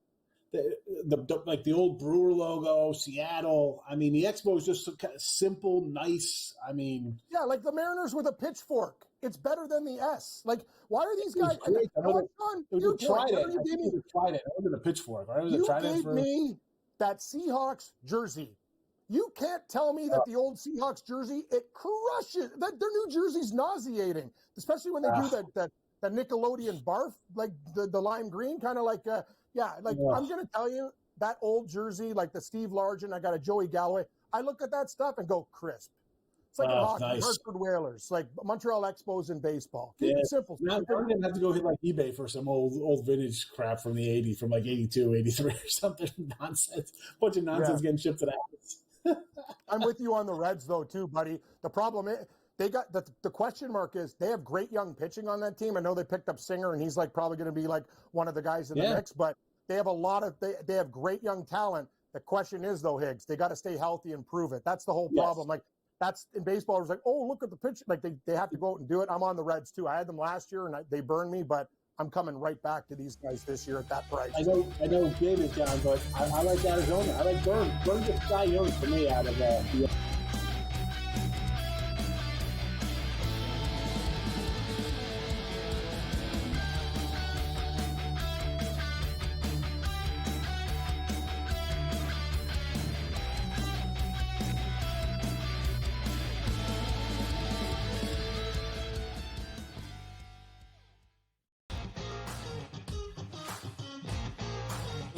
the like the old Brewer logo, Seattle. I mean, the Expo is just so kind of simple, nice. I mean, yeah, like the Mariners with a pitchfork. It's better than the S. Like, why are these guys? It was a trident. I think it was a trident. It wasn't a pitchfork. Right? It was you a trident gave me that Seahawks jersey. You can't tell me that the old Seahawks jersey, it crushes. That their new jersey's nauseating, especially when they do that Nickelodeon barf, like the lime green, kind of like I'm going to tell you, that old jersey, like the Steve Largent, I got a Joey Galloway. I look at that stuff and go crisp. It's like in hockey, nice. Hartford Whalers, like Montreal Expos in baseball. Keep it simple. Now I'm going to have to go hit like eBay for some old vintage crap from the 80s, from like 82, 83 or something. Nonsense. Bunch of nonsense getting shipped to the house. I'm with you on the Reds, though, too, buddy. The problem is, they got the question mark is they have great young pitching on that team. I know they picked up Singer, and he's like probably going to be like one of the guys in the mix, but they have they have great young talent. The question is, though, Higgs, they got to stay healthy and prove it. That's the whole problem. Like that's in baseball. It was like, oh, look at the pitch. Like they have to go out and do it. I'm on the Reds too. I had them last year and they burned me, but I'm coming right back to these guys this year at that price. I know Gabe is down, but I like Arizona. I like Burn. Burn gets Cy Young for me out of the.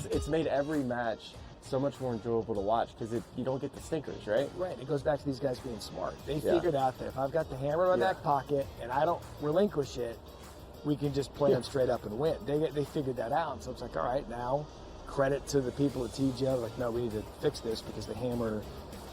It's made every match so much more enjoyable to watch because you don't get the stinkers, right? Right. It goes back to these guys being smart. They figured out that if I've got the hammer in my back pocket and I don't relinquish it, we can just play them straight up and win. They figured that out. So it's like, all right, now credit to the people at TGL. Like, no, we need to fix this because the hammer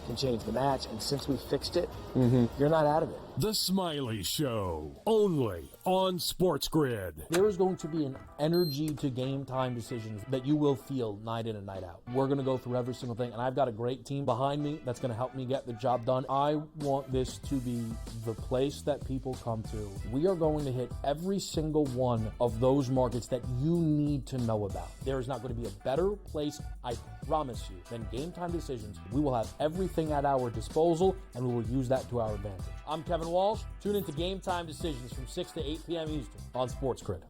can change the match. And since we fixed it, you're not out of it. The Smiley Show, only on SportsGrid. There is going to be an energy to game time decisions that you will feel night in and night out. We're going to go through every single thing, and I've got a great team behind me that's going to help me get the job done. I want this to be the place that people come to. We are going to hit every single one of those markets that you need to know about. There is not going to be a better place, I promise you, than game time decisions. We will have everything at our disposal, and we will use that to our advantage. I'm Kevin Walsh. Tune into Game Time Decisions from 6 to 8 p.m. Eastern on SportsGrid.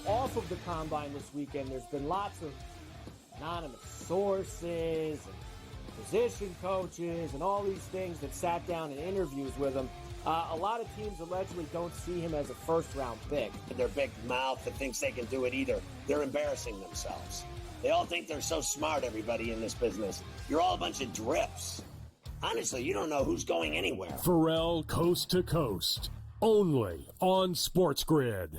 Off of the combine this weekend, there's been lots of anonymous sources and position coaches and all these things that sat down in interviews with him. A lot of teams allegedly don't see him as a first-round pick. Their big mouth that thinks they can do it either. They're embarrassing themselves. They all think they're so smart, everybody in this business. You're all a bunch of drips. Honestly, you don't know who's going anywhere. Pharrell Coast to Coast, only on SportsGrid.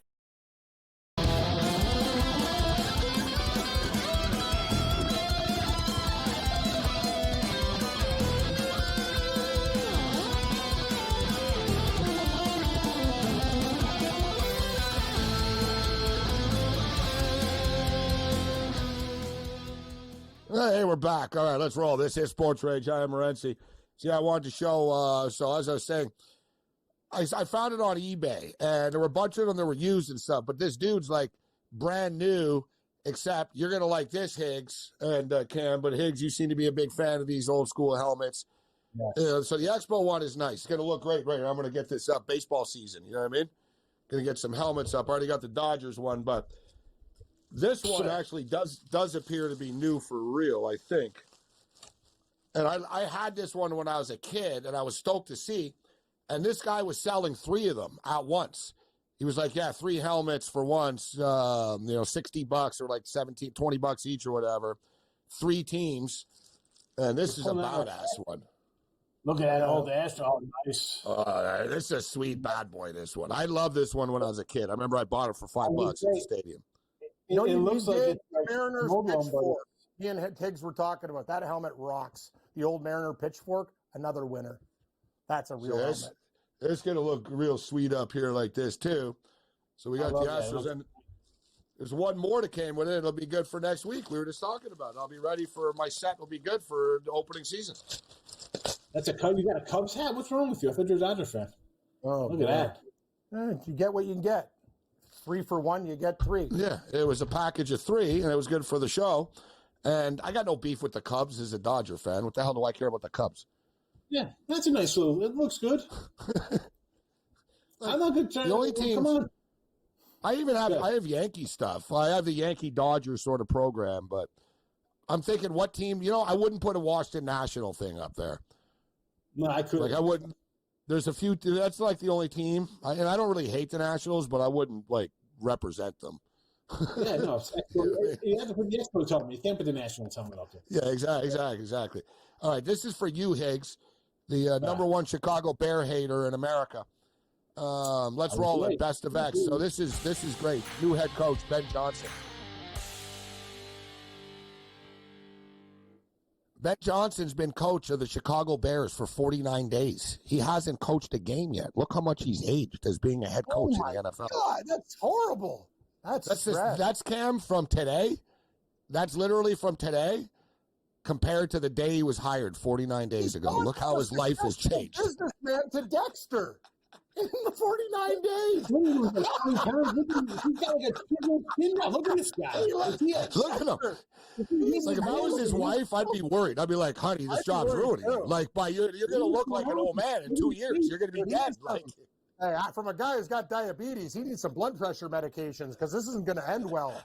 Hey, we're back. All right, let's roll. This is SportsRage. I am Morency. See, I wanted to show, so as I was saying, I found it on eBay, and there were a bunch of them that were used and stuff, but this dude's like brand new, except you're going to like this, Higgs and Cam, but Higgs, you seem to be a big fan of these old school helmets. Yeah. So the Expo one is nice. It's going to look great right here. I'm going to get this up baseball season. You know what I mean? Going to get some helmets up. I already got the Dodgers one, but This one actually does appear to be new for real, I think. And I had this one when I was a kid, and I was stoked to see. And this guy was selling 3 of them at once. He was like, yeah, 3 helmets for once, $60 or like $20 each or whatever. 3 teams. And this is a badass one. Look at that old Astro. Oh, nice. This is a sweet bad boy, this one. I loved this one when I was a kid. I remember I bought it for $5 at the stadium. You know, it looks like it's Mariners pitchfork. Me and Higgs were talking about that helmet rocks. The old Mariner pitchfork, another winner. That's a real helmet. It's going to look real sweet up here like this, too. So we got the Astros, and there's one more that came with it. It'll be good for next week. We were just talking about it. I'll be ready for my set. Will be good for the opening season. That's a Cub. You got a Cubs hat? What's wrong with you? I thought you were a Dodger fan. Oh, look at that. You get what you can get. 3 for 1, you get 3. Yeah, it was a package of 3, and it was good for the show. And I got no beef with the Cubs as a Dodger fan. What the hell do I care about the Cubs? Yeah, that's a nice little. It looks good. I'm not good. The only team. Come on. I have Yankee stuff. I have the Yankee Dodger sort of program, but I'm thinking what team. I wouldn't put a Washington National thing up there. No, I couldn't. Like I wouldn't. There's a few. That's like the only team, and I don't really hate the Nationals, but I wouldn't represent them. Yeah, no. You have to put the Expos helmet. You can't put the Nationals helmet up there. Yeah, exactly. All right, this is for you, Higgs, the number 1 Chicago Bear hater in America. Let's roll it. Best of X. So this is great. New head coach Ben Johnson. Ben Johnson's been coach of the Chicago Bears for 49 days. He hasn't coached a game yet. Look how much he's aged as being a head coach in the NFL. God, that's horrible. That's Cam from today. That's literally from today compared to the day he was hired 49 days ago. Look how his life has changed. Businessman to Dexter in the 49 days. Look at this guy. Look at him. Like if I was his wife, I'd be worried. I'd be like, honey, this job's ruining you. Like you're going to look like an old man in 2 years. You're going to be dead. Hey, from a guy who's got diabetes, he needs some blood pressure medications because this isn't going to end well.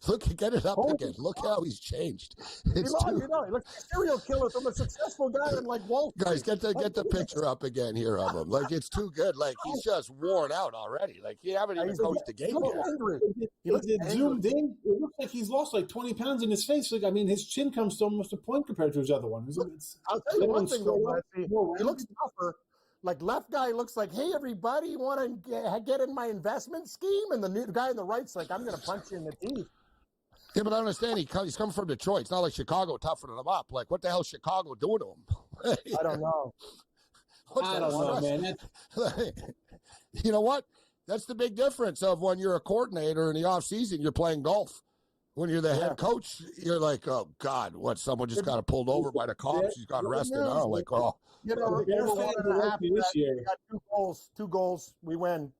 Look, get it up again. Look how he's changed. He looks like a serial killer from a successful guy in Wall Street. Guys, get the picture up again here of him. Like it's too good. Like he's just worn out already. Like he haven't even coached the game yet. It zoomed in. It looks like he's lost like 20 pounds in his face. Like his chin comes to almost a point compared to his other one. I'll tell you one thing though, he looks tougher. Like left guy looks like, hey, everybody, you want to get in my investment scheme? And the new guy on the right's like, I'm going to punch you in the teeth. Yeah, but I understand he's coming from Detroit. It's not like Chicago toughening him up. Like, what the hell is Chicago doing to him? I don't know. I don't know, man. You know what? That's the big difference of when you're a coordinator in the offseason, you're playing golf. When you're the head coach, you're like, oh, God, someone just got pulled over by the cops. He's got arrested. Oh, like, oh. The Bears this year. We got 2 goals. We win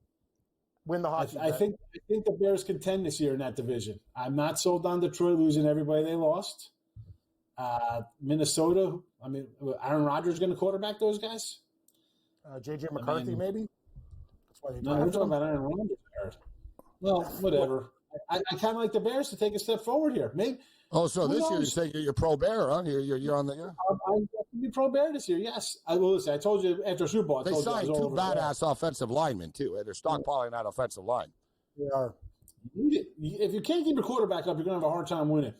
the hockey. I think the Bears contend this year in that division. I'm not sold on Detroit losing everybody they lost. Minnesota, Aaron Rodgers going to quarterback those guys? J.J. McCarthy, maybe? That's why we're talking about Aaron Rodgers. Well, whatever. I kind of like the Bears to take a step forward here. Maybe. Oh, so this year you're saying you're pro Bear, huh? You're on the. Yeah. I'm be pro Bear this year. Yes, I will. Listen, I told you after Super Bowl. They signed 2 badass offensive linemen too. They're stockpiling that offensive line. They are. If you can't keep your quarterback up, you're going to have a hard time winning.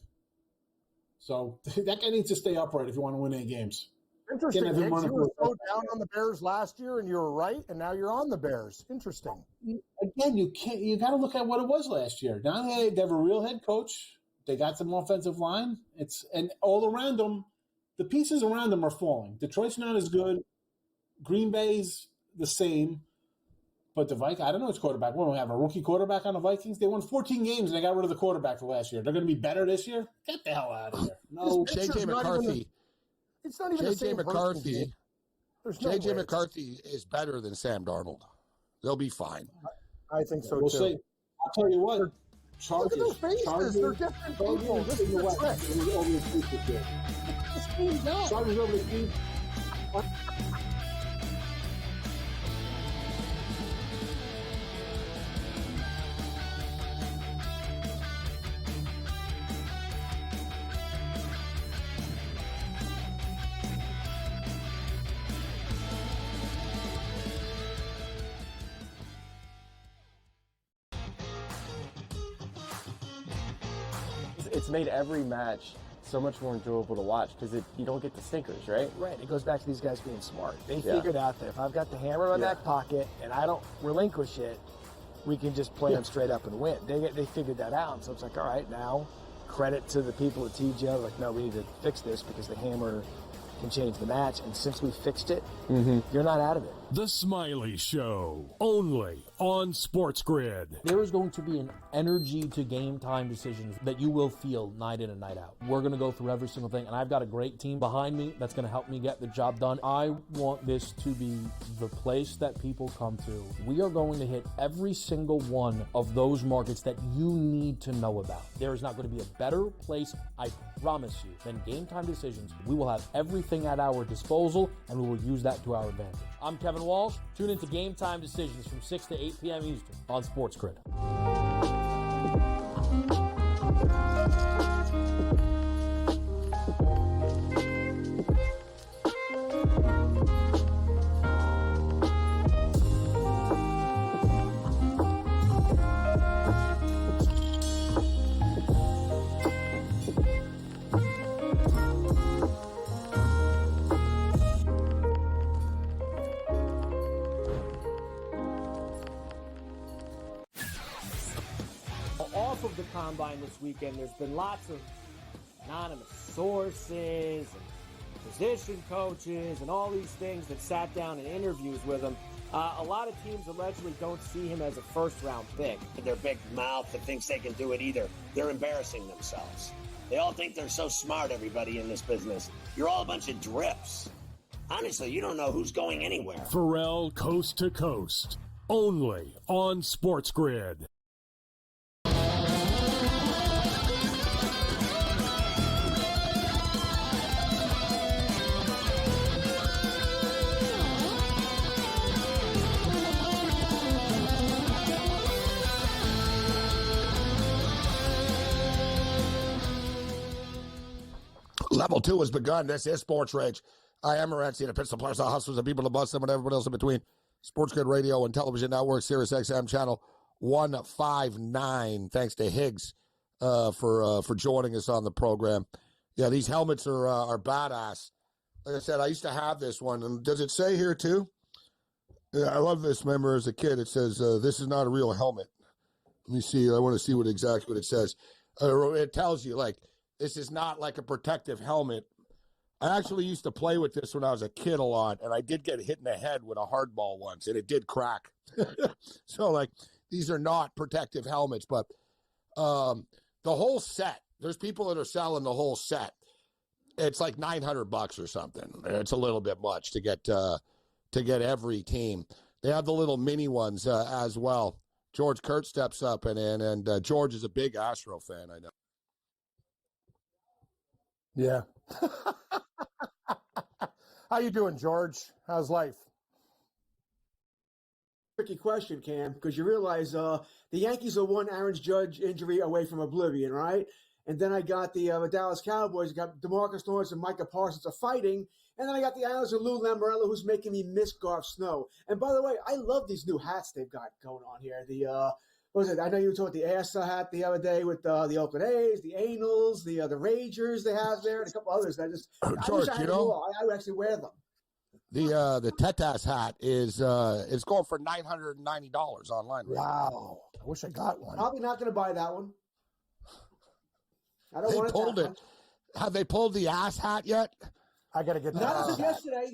So that guy needs to stay upright if you want to win any games. Interesting. You were so down on the Bears last year, and you were right, and now you're on the Bears. Interesting. Again, you got to look at what it was last year. Now they have a real head coach. They got some offensive line. And all around them, the pieces around them are falling. Detroit's not as good. Green Bay's the same. But the Vikings, I don't know which quarterback. We don't have a rookie quarterback on the Vikings. They won 14 games and they got rid of the quarterback for last year. They're going to be better this year? Get the hell out of here. No. J.J. McCarthy. It's not even the same McCarthy. J.J. McCarthy is better than Sam Darnold. They'll be fine. I think so, we'll too. See. I'll tell you what. Chargers. Look at their faces. They're different people. This is the trick. Chargers over the Chiefs. It's made every match so much more enjoyable to watch because you don't get the stinkers, right? Right. It goes back to these guys being smart. They figured out that if I've got the hammer in my back pocket and I don't relinquish it, we can just play them straight up and win. They figured that out. And so it's like, all right, now credit to the people at TGL. Like, no, we need to fix this because the hammer can change the match. And since we fixed it, you're not out of it. The Smiley Show, only on SportsGrid. There is going to be an energy to game time decisions that you will feel night in and night out. We're going to go through every single thing, and I've got a great team behind me that's going to help me get the job done. I want this to be the place that people come to. We are going to hit every single one of those markets that you need to know about. There is not going to be a better place, I promise you, than Game Time Decisions. We will have everything at our disposal, and we will use that to our advantage. I'm Kevin Walsh. Tune into Game Time Decisions from 6 to 8 p.m. Eastern on SportsGrid. Off of the combine this weekend, there's been lots of anonymous sources and position coaches and all these things that sat down in interviews with him. A lot of teams allegedly don't see him as a first-round pick. Their big mouth that thinks they can do it either. They're embarrassing themselves. They all think they're so smart, everybody in this business. You're all a bunch of drips. Honestly, you don't know who's going anywhere. Pharrell Coast to Coast, only on SportsGrid. Level 2 has begun. This is SportsRage. I am Morency, the pistol players, the hustlers, the people, the bust them, and everybody else in between. SportsGrid Radio and Television Network, Sirius XM Channel 159. Thanks to Higgs for joining us on the program. Yeah, these helmets are badass. Like I said, I used to have this one. And does it say here, too? Yeah, I love this. Remember, as a kid, it says, this is not a real helmet. Let me see. I want to see exactly what it says. It tells you, like, this is not like a protective helmet. I actually used to play with this when I was a kid a lot, and I did get hit in the head with a hardball once, and it did crack. So, like, these are not protective helmets, but the whole set, there's people that are selling the whole set. It's like $900 or something. It's a little bit much to get every team. They have the little mini ones as well. George Kurt steps up and George is a big Astro fan, I know. Yeah. How you doing, George? How's life? Tricky question, Cam, because you realize the Yankees are one Aaron Judge injury away from oblivion, right? And then I got the Dallas Cowboys. I got DeMarcus Lawrence and Micah Parsons are fighting. And then I got the Islanders and Lou Lamoriello, who's making me miss Garth Snow. And by the way, I love these new hats they've got going on here. The what was it? I know you were talking about the Asa hat the other day with the Oakland A's, the Anals, the Ragers they have there, and a couple others. George, I wish I had them all. I would actually wear them. The Tetas hat is it's going for $990 online. Right wow, I wish I got one. Probably not going to buy that one. I don't they want pulled it. Much. Have they pulled the ass hat yet? I got to get that. Not as of yesterday.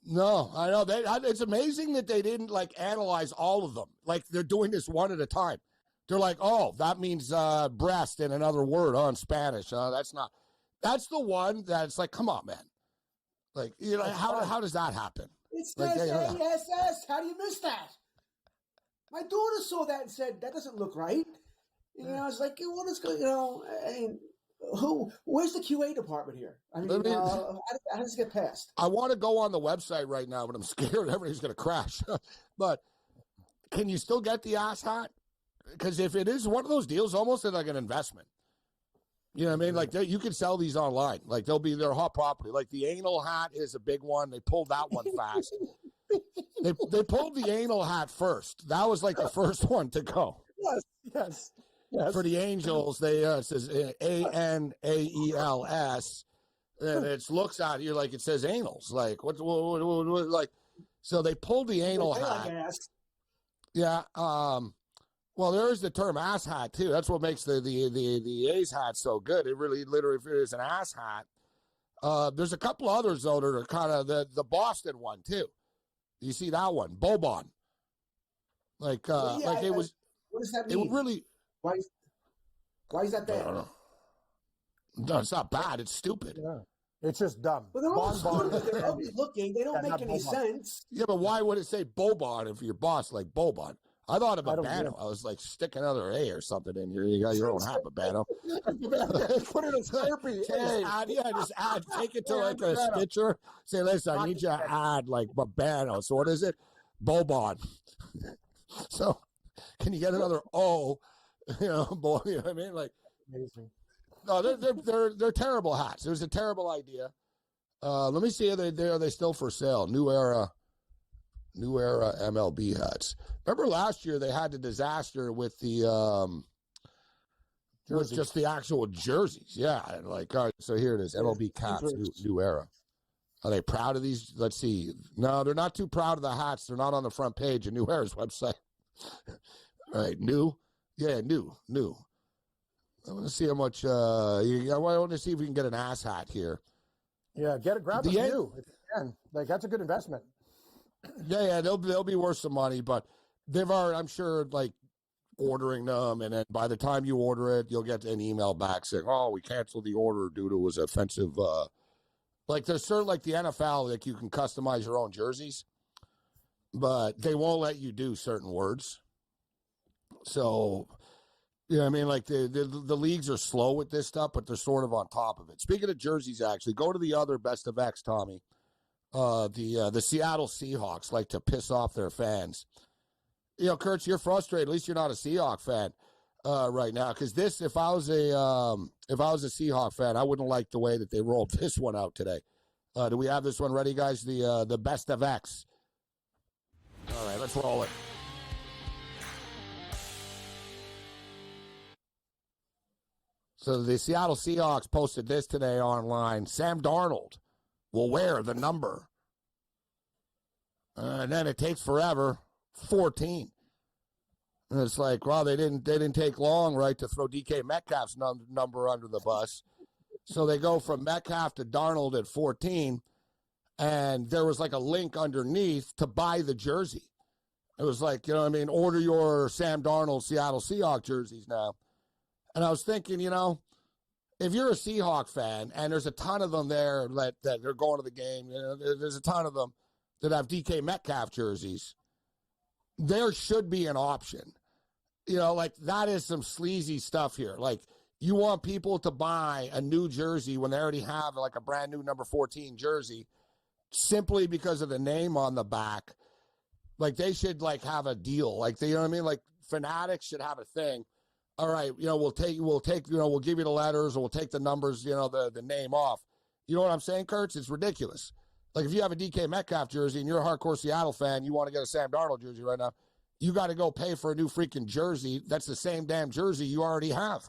No, I know. It's amazing that they didn't analyze all of them. Like they're doing this one at a time. They're like, oh, that means breast in another word in Spanish. That's not. That's the one that's like, come on, man. Like, you know, how does that happen? It says ASS. How do you miss that? My daughter saw that and said, that doesn't look right. You know, I was like, what is going on? I mean, where's the QA department here? I mean, how does it get passed? I want to go on the website right now, but I'm scared everything's going to crash. But can you still get the ass hat? Because if it is one of those deals, almost like an investment. You know what I mean? Like you can sell these online. Like they're hot property. Like the anal hat is a big one. They pulled that one fast. They pulled the anal hat first. That was like the first one to go. Yes. For the Angels, they it says ANAELS, and it looks out here like it says anals. Like what like? So they pulled the anal hat. Yeah. Well, there is the term ass hat too. That's what makes the A's hat so good. It really literally is an ass hat. There's a couple others though that are kind of the Boston one too. You see that one, Bobon. Like it was. What does that mean? It really. Why is that bad? I don't know. No, it's not bad. It's stupid. Yeah. It's just dumb. Well, they're all stupid. They're ugly looking. They don't make any sense. Yeah, but why would it say Bobon if your boss like Bobon? I thought of Babano. I was like, stick another A or something in here. You got your own hat, Babano. Put it in Slurpee. Just add. Take it to like a Stitcher. Say, listen, I need you to add like Babano. So what is it? Bobon. So can you get another O? You know what I mean? Like, amazing. No, they're terrible hats. It was a terrible idea. Let me see. Are they still for sale? New era MLB hats. Remember last year they had the disaster with the with just the actual jerseys. Yeah, like all right, so here it is. MLB caps, new era. Are they proud of these? Let's see. No, they're not too proud of the hats. They're not on the front page of New Era's website. All right, new. Yeah, new. I want to see how much. I want to see if we can get an ass hat here. Yeah, grab a few if you can. Like that's a good investment. Yeah, they'll be worth some money, but they've already, I'm sure, like ordering them, and then by the time you order it, you'll get an email back saying, "Oh, we canceled the order due to it was offensive." Like there's certain, like the NFL, like you can customize your own jerseys, but they won't let you do certain words. So. You know what I mean? Like the leagues are slow with this stuff, but they're sort of on top of it. Speaking of jerseys, actually, go to the other best of X, Tommy. The Seattle Seahawks like to piss off their fans. You know, Kurtz, you're frustrated. At least you're not a Seahawk fan right now. Because if I was a Seahawk fan, I wouldn't like the way that they rolled this one out today. Do we have this one ready, guys? The best of X. All right, let's roll it. So the Seattle Seahawks posted this today online. Sam Darnold will wear the number. And then it takes forever, 14. And it's like, wow, they didn't take long, right, to throw DK Metcalf's number under the bus. So they go from Metcalf to Darnold at 14, and there was like a link underneath to buy the jersey. It was like, you know what I mean, order your Sam Darnold Seattle Seahawks jerseys now. And I was thinking, you know, if you're a Seahawk fan, and there's a ton of them there that are going to the game, you know, there's a ton of them that have DK Metcalf jerseys, there should be an option. You know, like that is some sleazy stuff here. Like you want people to buy a new jersey when they already have like a brand new number 14 jersey simply because of the name on the back. Like they should like have a deal. Like they, you know what I mean? Like Fanatics should have a thing. All right, you know, we'll take, you know, we'll give you the letters or we'll take the numbers, you know, the name off. You know what I'm saying, Kurtz? It's ridiculous. Like if you have a DK Metcalf jersey and you're a hardcore Seattle fan, you want to get a Sam Darnold jersey right now, you got to go pay for a new freaking jersey. That's the same damn jersey you already have.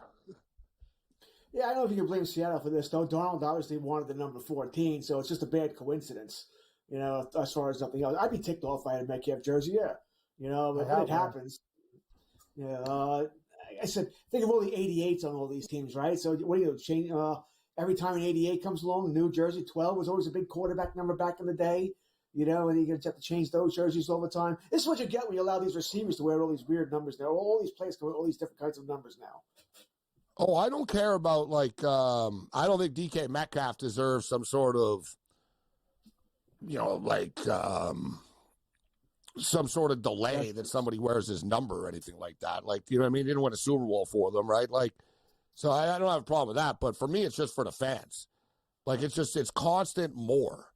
Yeah, I don't know if you can blame Seattle for this, though. Darnold obviously wanted the number 14, so it's just a bad coincidence, you know, as far as something else. I'd be ticked off if I had a Metcalf jersey, yeah. You know, but it happens. Yeah, I said, think of all the 88s on all these teams, right? So what do you do? Change every time an 88 comes along, New Jersey 12 was always a big quarterback number back in the day, you know, and you're going to have to change those jerseys all the time. This is what you get when you allow these receivers to wear all these weird numbers now. All these players can wear all these different kinds of numbers now. Oh, I don't care about, like, I don't think DK Metcalf deserves some sort of, you know, like, some sort of delay that somebody wears his number or anything like that. Like, you know what I mean? He didn't win a Super Bowl for them, right? Like, so I don't have a problem with that. But for me, it's just for the fans. Like, it's constant more,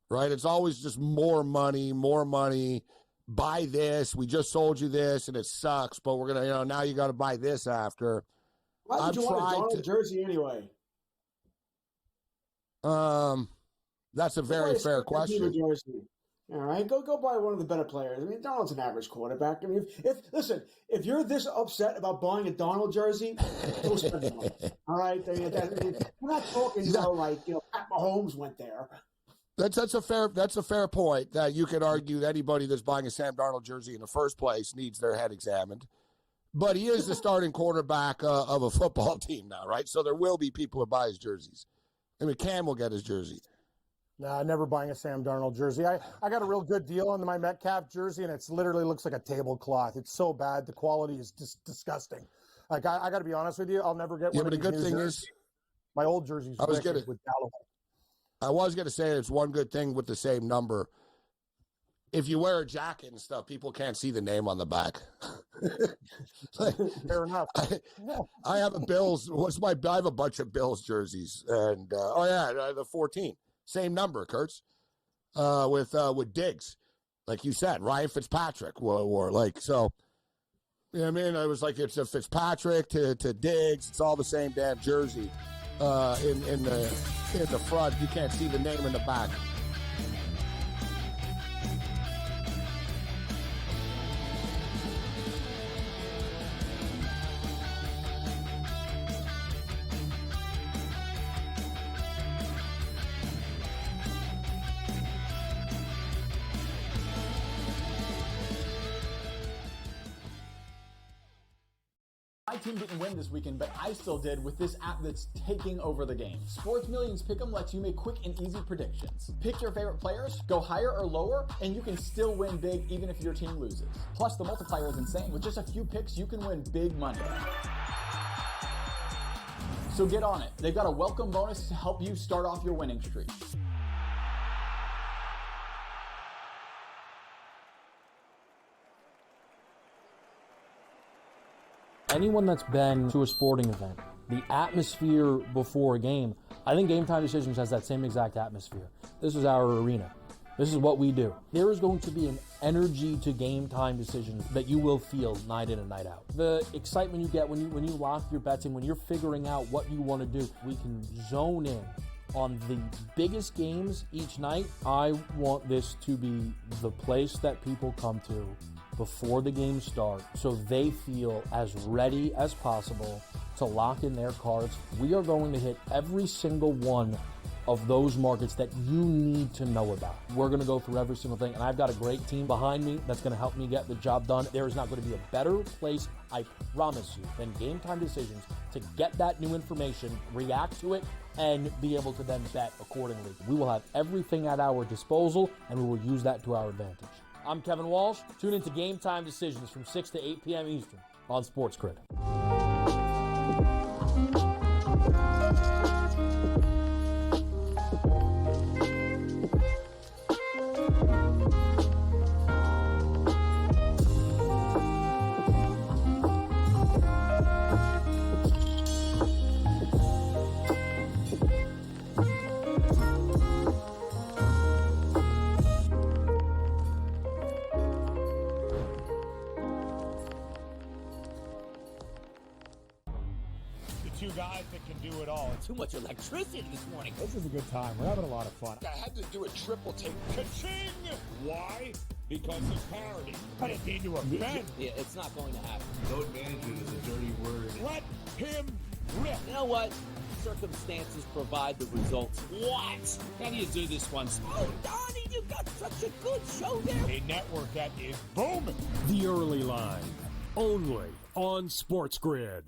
right? It's always just more money, buy this. We just sold you this and it sucks, but we're going to, you know, now you got to buy this after. Why would you want a Darnold jersey anyway? That's a very fair question. All right, go buy one of the better players. I mean, Donald's an average quarterback. I mean, if you're this upset about buying a Donald jersey, go spend the money. All right, I mean, we're not talking, Pat Mahomes went there. That's a fair point. That you could argue that anybody that's buying a Sam Darnold jersey in the first place needs their head examined. But he is the starting quarterback of a football team now, right? So there will be people who buy his jerseys. I mean, Cam will get his jersey. Nah, never buying a Sam Darnold jersey. I got a real good deal on my Metcalf jersey, and it literally looks like a tablecloth. It's so bad. The quality is just disgusting. Like, I got to be honest with you, I'll never get one of these new jerseys. Yeah, but the good thing is, my old jersey's with Galloway. I was going to say it's one good thing with the same number. If you wear a jacket and stuff, people can't see the name on the back. Fair enough. I have a Bills. I have a bunch of Bills jerseys, and the 14. Same number, Kurtz, with Diggs. Like you said, Ryan Fitzpatrick wore like, so, you know what I mean? I was like, it's a Fitzpatrick to Diggs. It's all the same damn jersey in the front. You can't see the name in the back. My team didn't win this weekend, but I still did with this app that's taking over the game. Sports Millions Pick'em lets you make quick and easy predictions. Pick your favorite players, go higher or lower, and you can still win big even if your team loses. Plus, the multiplier is insane. With just a few picks, you can win big money. So get on it. They've got a welcome bonus to help you start off your winning streak. Anyone that's been to a sporting event, the atmosphere before a game, I think Game Time Decisions has that same exact atmosphere. This is our arena. This is what we do. There is going to be an energy to Game Time Decisions that you will feel night in and night out. The excitement you get when you lock your bets in, when you're figuring out what you want to do, we can zone in on the biggest games each night. I want this to be the place that people come to before the games start so they feel as ready as possible to lock in their cards. We are going to hit every single one of those markets that you need to know about. We're going to go through every single thing, and I've got a great team behind me that's going to help me get the job done. There is not going to be a better place, I promise you, than Game Time Decisions to get that new information, react to it, and be able to then bet accordingly. We will have everything at our disposal, and we will use that to our advantage. I'm Kevin Walsh. Tune into Game Time Decisions from 6 to 8 p.m. Eastern on SportsGrid. Two guys that can do it all. Too much electricity this morning. This is a good time. We're having a lot of fun. I had to do a triple take. Ka-ching! Why? Because of parity. I didn't mean to offend. Yeah, it's not going to happen. No advantage is a dirty word. Let him rip. You know what? Circumstances provide the results. What? How do you do this one? Oh, Donnie, you got such a good show there. A network that is booming. The Early Line, only on SportsGrid.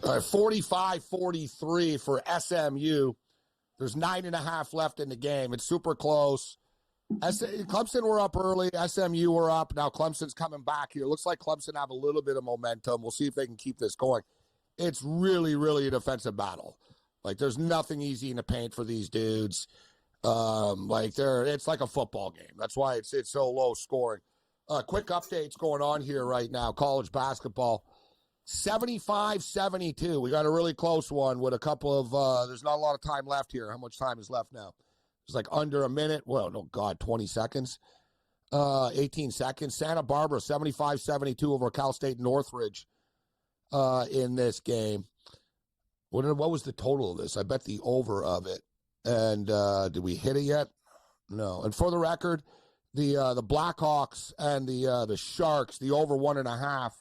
All right, 45-43 for SMU. There's 9.5 left in the game. It's super close. Clemson were up early. SMU were up. Now Clemson's coming back here. Looks like Clemson have a little bit of momentum. We'll see if they can keep this going. It's really, really a defensive battle. Like, there's nothing easy in the paint for these dudes. It's like a football game. That's why it's so low scoring. Quick updates going on here right now. College basketball. 75-72. We got a really close one with a couple of, there's not a lot of time left here. How much time is left now? It's like under a minute. Well, no, God, 20 seconds. 18 seconds. Santa Barbara, 75-72 over Cal State Northridge in this game. What was the total of this? I bet the over of it. And did we hit it yet? No. And for the record, the Blackhawks and the Sharks, the over 1.5,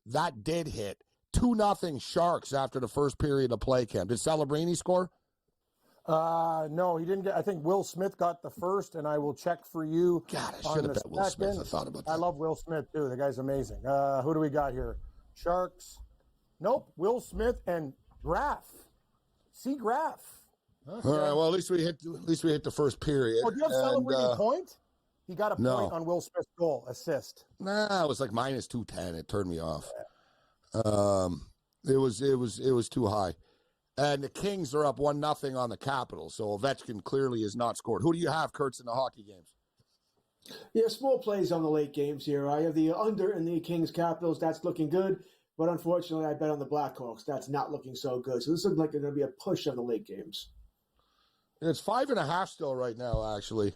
that did hit. 2-0 Sharks after the first period of play, Cam. Did Celebrini score? No, he didn't get. I think Will Smith got the first, and I will check for you. God, I should have bet Will Smith. I thought about that. I love Will Smith, too. The guy's amazing. Who do we got here? Sharks. Nope. Will Smith and Graff. See Graff. Okay. All right, well, at least we hit the first period. Oh, do you have Celebrini point? He got a point on Will Smith's goal, assist. Nah, it was like minus 210. It turned me off. It was too high. And the Kings are up 1-0 on the Capitals, so Ovechkin clearly has not scored. Who do you have, Kurtz, in the hockey games? Yeah, small plays on the late games here. I have the under in the Kings Capitals. That's looking good. But unfortunately, I bet on the Blackhawks. That's not looking so good. So this looks like there's going to be a push on the late games. It's 5.5 still right now, actually,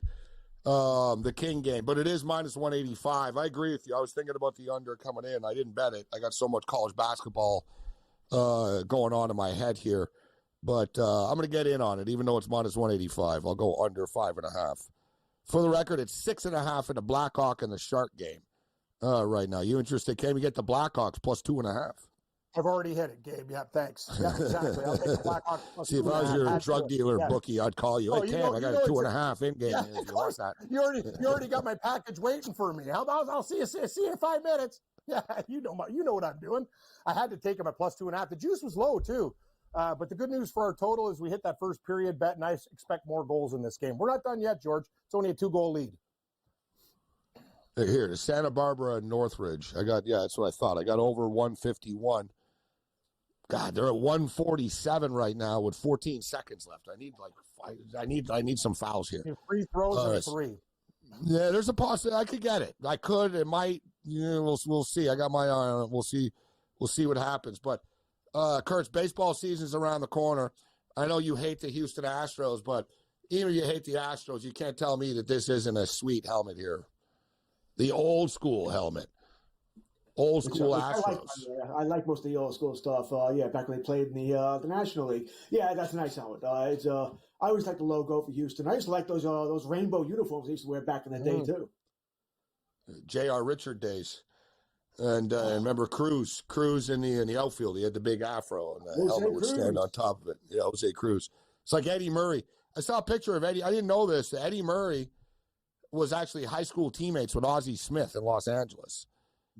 the King game. But it is minus 185. I agree with you. I was thinking about the under coming in. I didn't bet it. I got so much college basketball going on in my head here. But I'm going to get in on it, even though it's minus 185. I'll go under 5.5. For the record, it's 6.5 in the Blackhawk and the Shark game right now. You interested? Can we get the Blackhawks plus 2.5? I've already hit it, Gabe. Yeah, thanks. Yeah, exactly. I'll take the Blackhawks plus 2.5. See, if I was your drug dealer bookie, I'd call you. Hey, Cam, I got a 2.5 in game. Yeah, of course. You already got my package waiting for me. I'll see you in 5 minutes. Yeah, you know what I'm doing. I had to take him at plus 2.5. The juice was low too. But the good news for our total is we hit that first period bet, and I expect more goals in this game. We're not done yet, George. It's only a 2-goal lead. Here, the Santa Barbara and Northridge. That's what I thought. I got over 151. God, they're at 147 right now with 14 seconds left. I need some fouls here. Free throws and 3. Yeah, there's a possibility. I could get it. I could. It might. We'll see. I got my eye on it. We'll see what happens. But Kurtz, baseball season's around the corner. I know you hate the Houston Astros, but even if you hate the Astros, you can't tell me that this isn't a sweet helmet here. The old school helmet. Old school Astros. I like most of the old school stuff. Back when they played in the National League. Yeah, that's a nice helmet. I always like the logo for Houston. I used to like those rainbow uniforms they used to wear back in the day too. J.R. Richard days. And remember Cruz in the outfield. He had the big afro, and the helmet would stand on top of it. Yeah, Jose Cruz. It's like Eddie Murray. I saw a picture of Eddie. I didn't know this. Eddie Murray was actually high school teammates with Ozzie Smith in Los Angeles.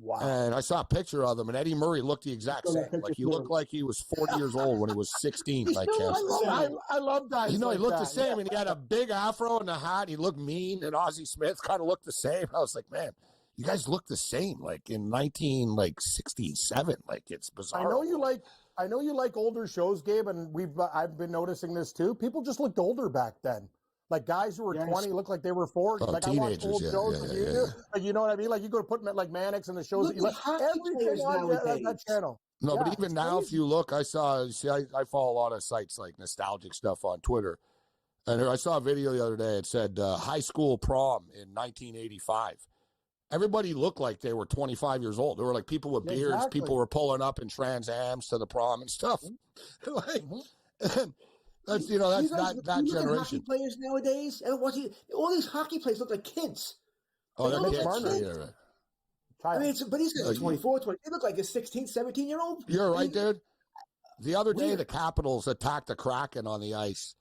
Wow. And I saw a picture of him, and Eddie Murray looked the exact same. Like he looked like he was 40 years old when he was 16. Like him. I love that. He looked the same, and he had a big afro and a hat. He looked mean, and Ozzie Smith kind of looked the same. I was like, man, you guys look the same, like in 1967. Like it's bizarre. I know you like older shows, Gabe, and I've been noticing this too. People just looked older back then. Like guys who were 20 looked like they were 40. Oh, like teenagers, I watch old shows with you do. Like, you know what I mean? Like you go to put like Mannix in the shows that you like. Everything on that channel. No, but even now, if you look, I follow a lot of sites like nostalgic stuff on Twitter. And I saw a video the other day. It said high school prom in 1985. Everybody looked like they were 25 years old. There were like people with beards. Exactly. People were pulling up in Trans Ams to the prom and stuff. That's that generation. Hockey players nowadays, and all these hockey players look like kids. Oh, they're kids. Yeah, right. I mean, but he's like 24, 20. They look like a 16, 17-year-old. You're right, dude. The other day, the Capitals attacked the Kraken on the ice.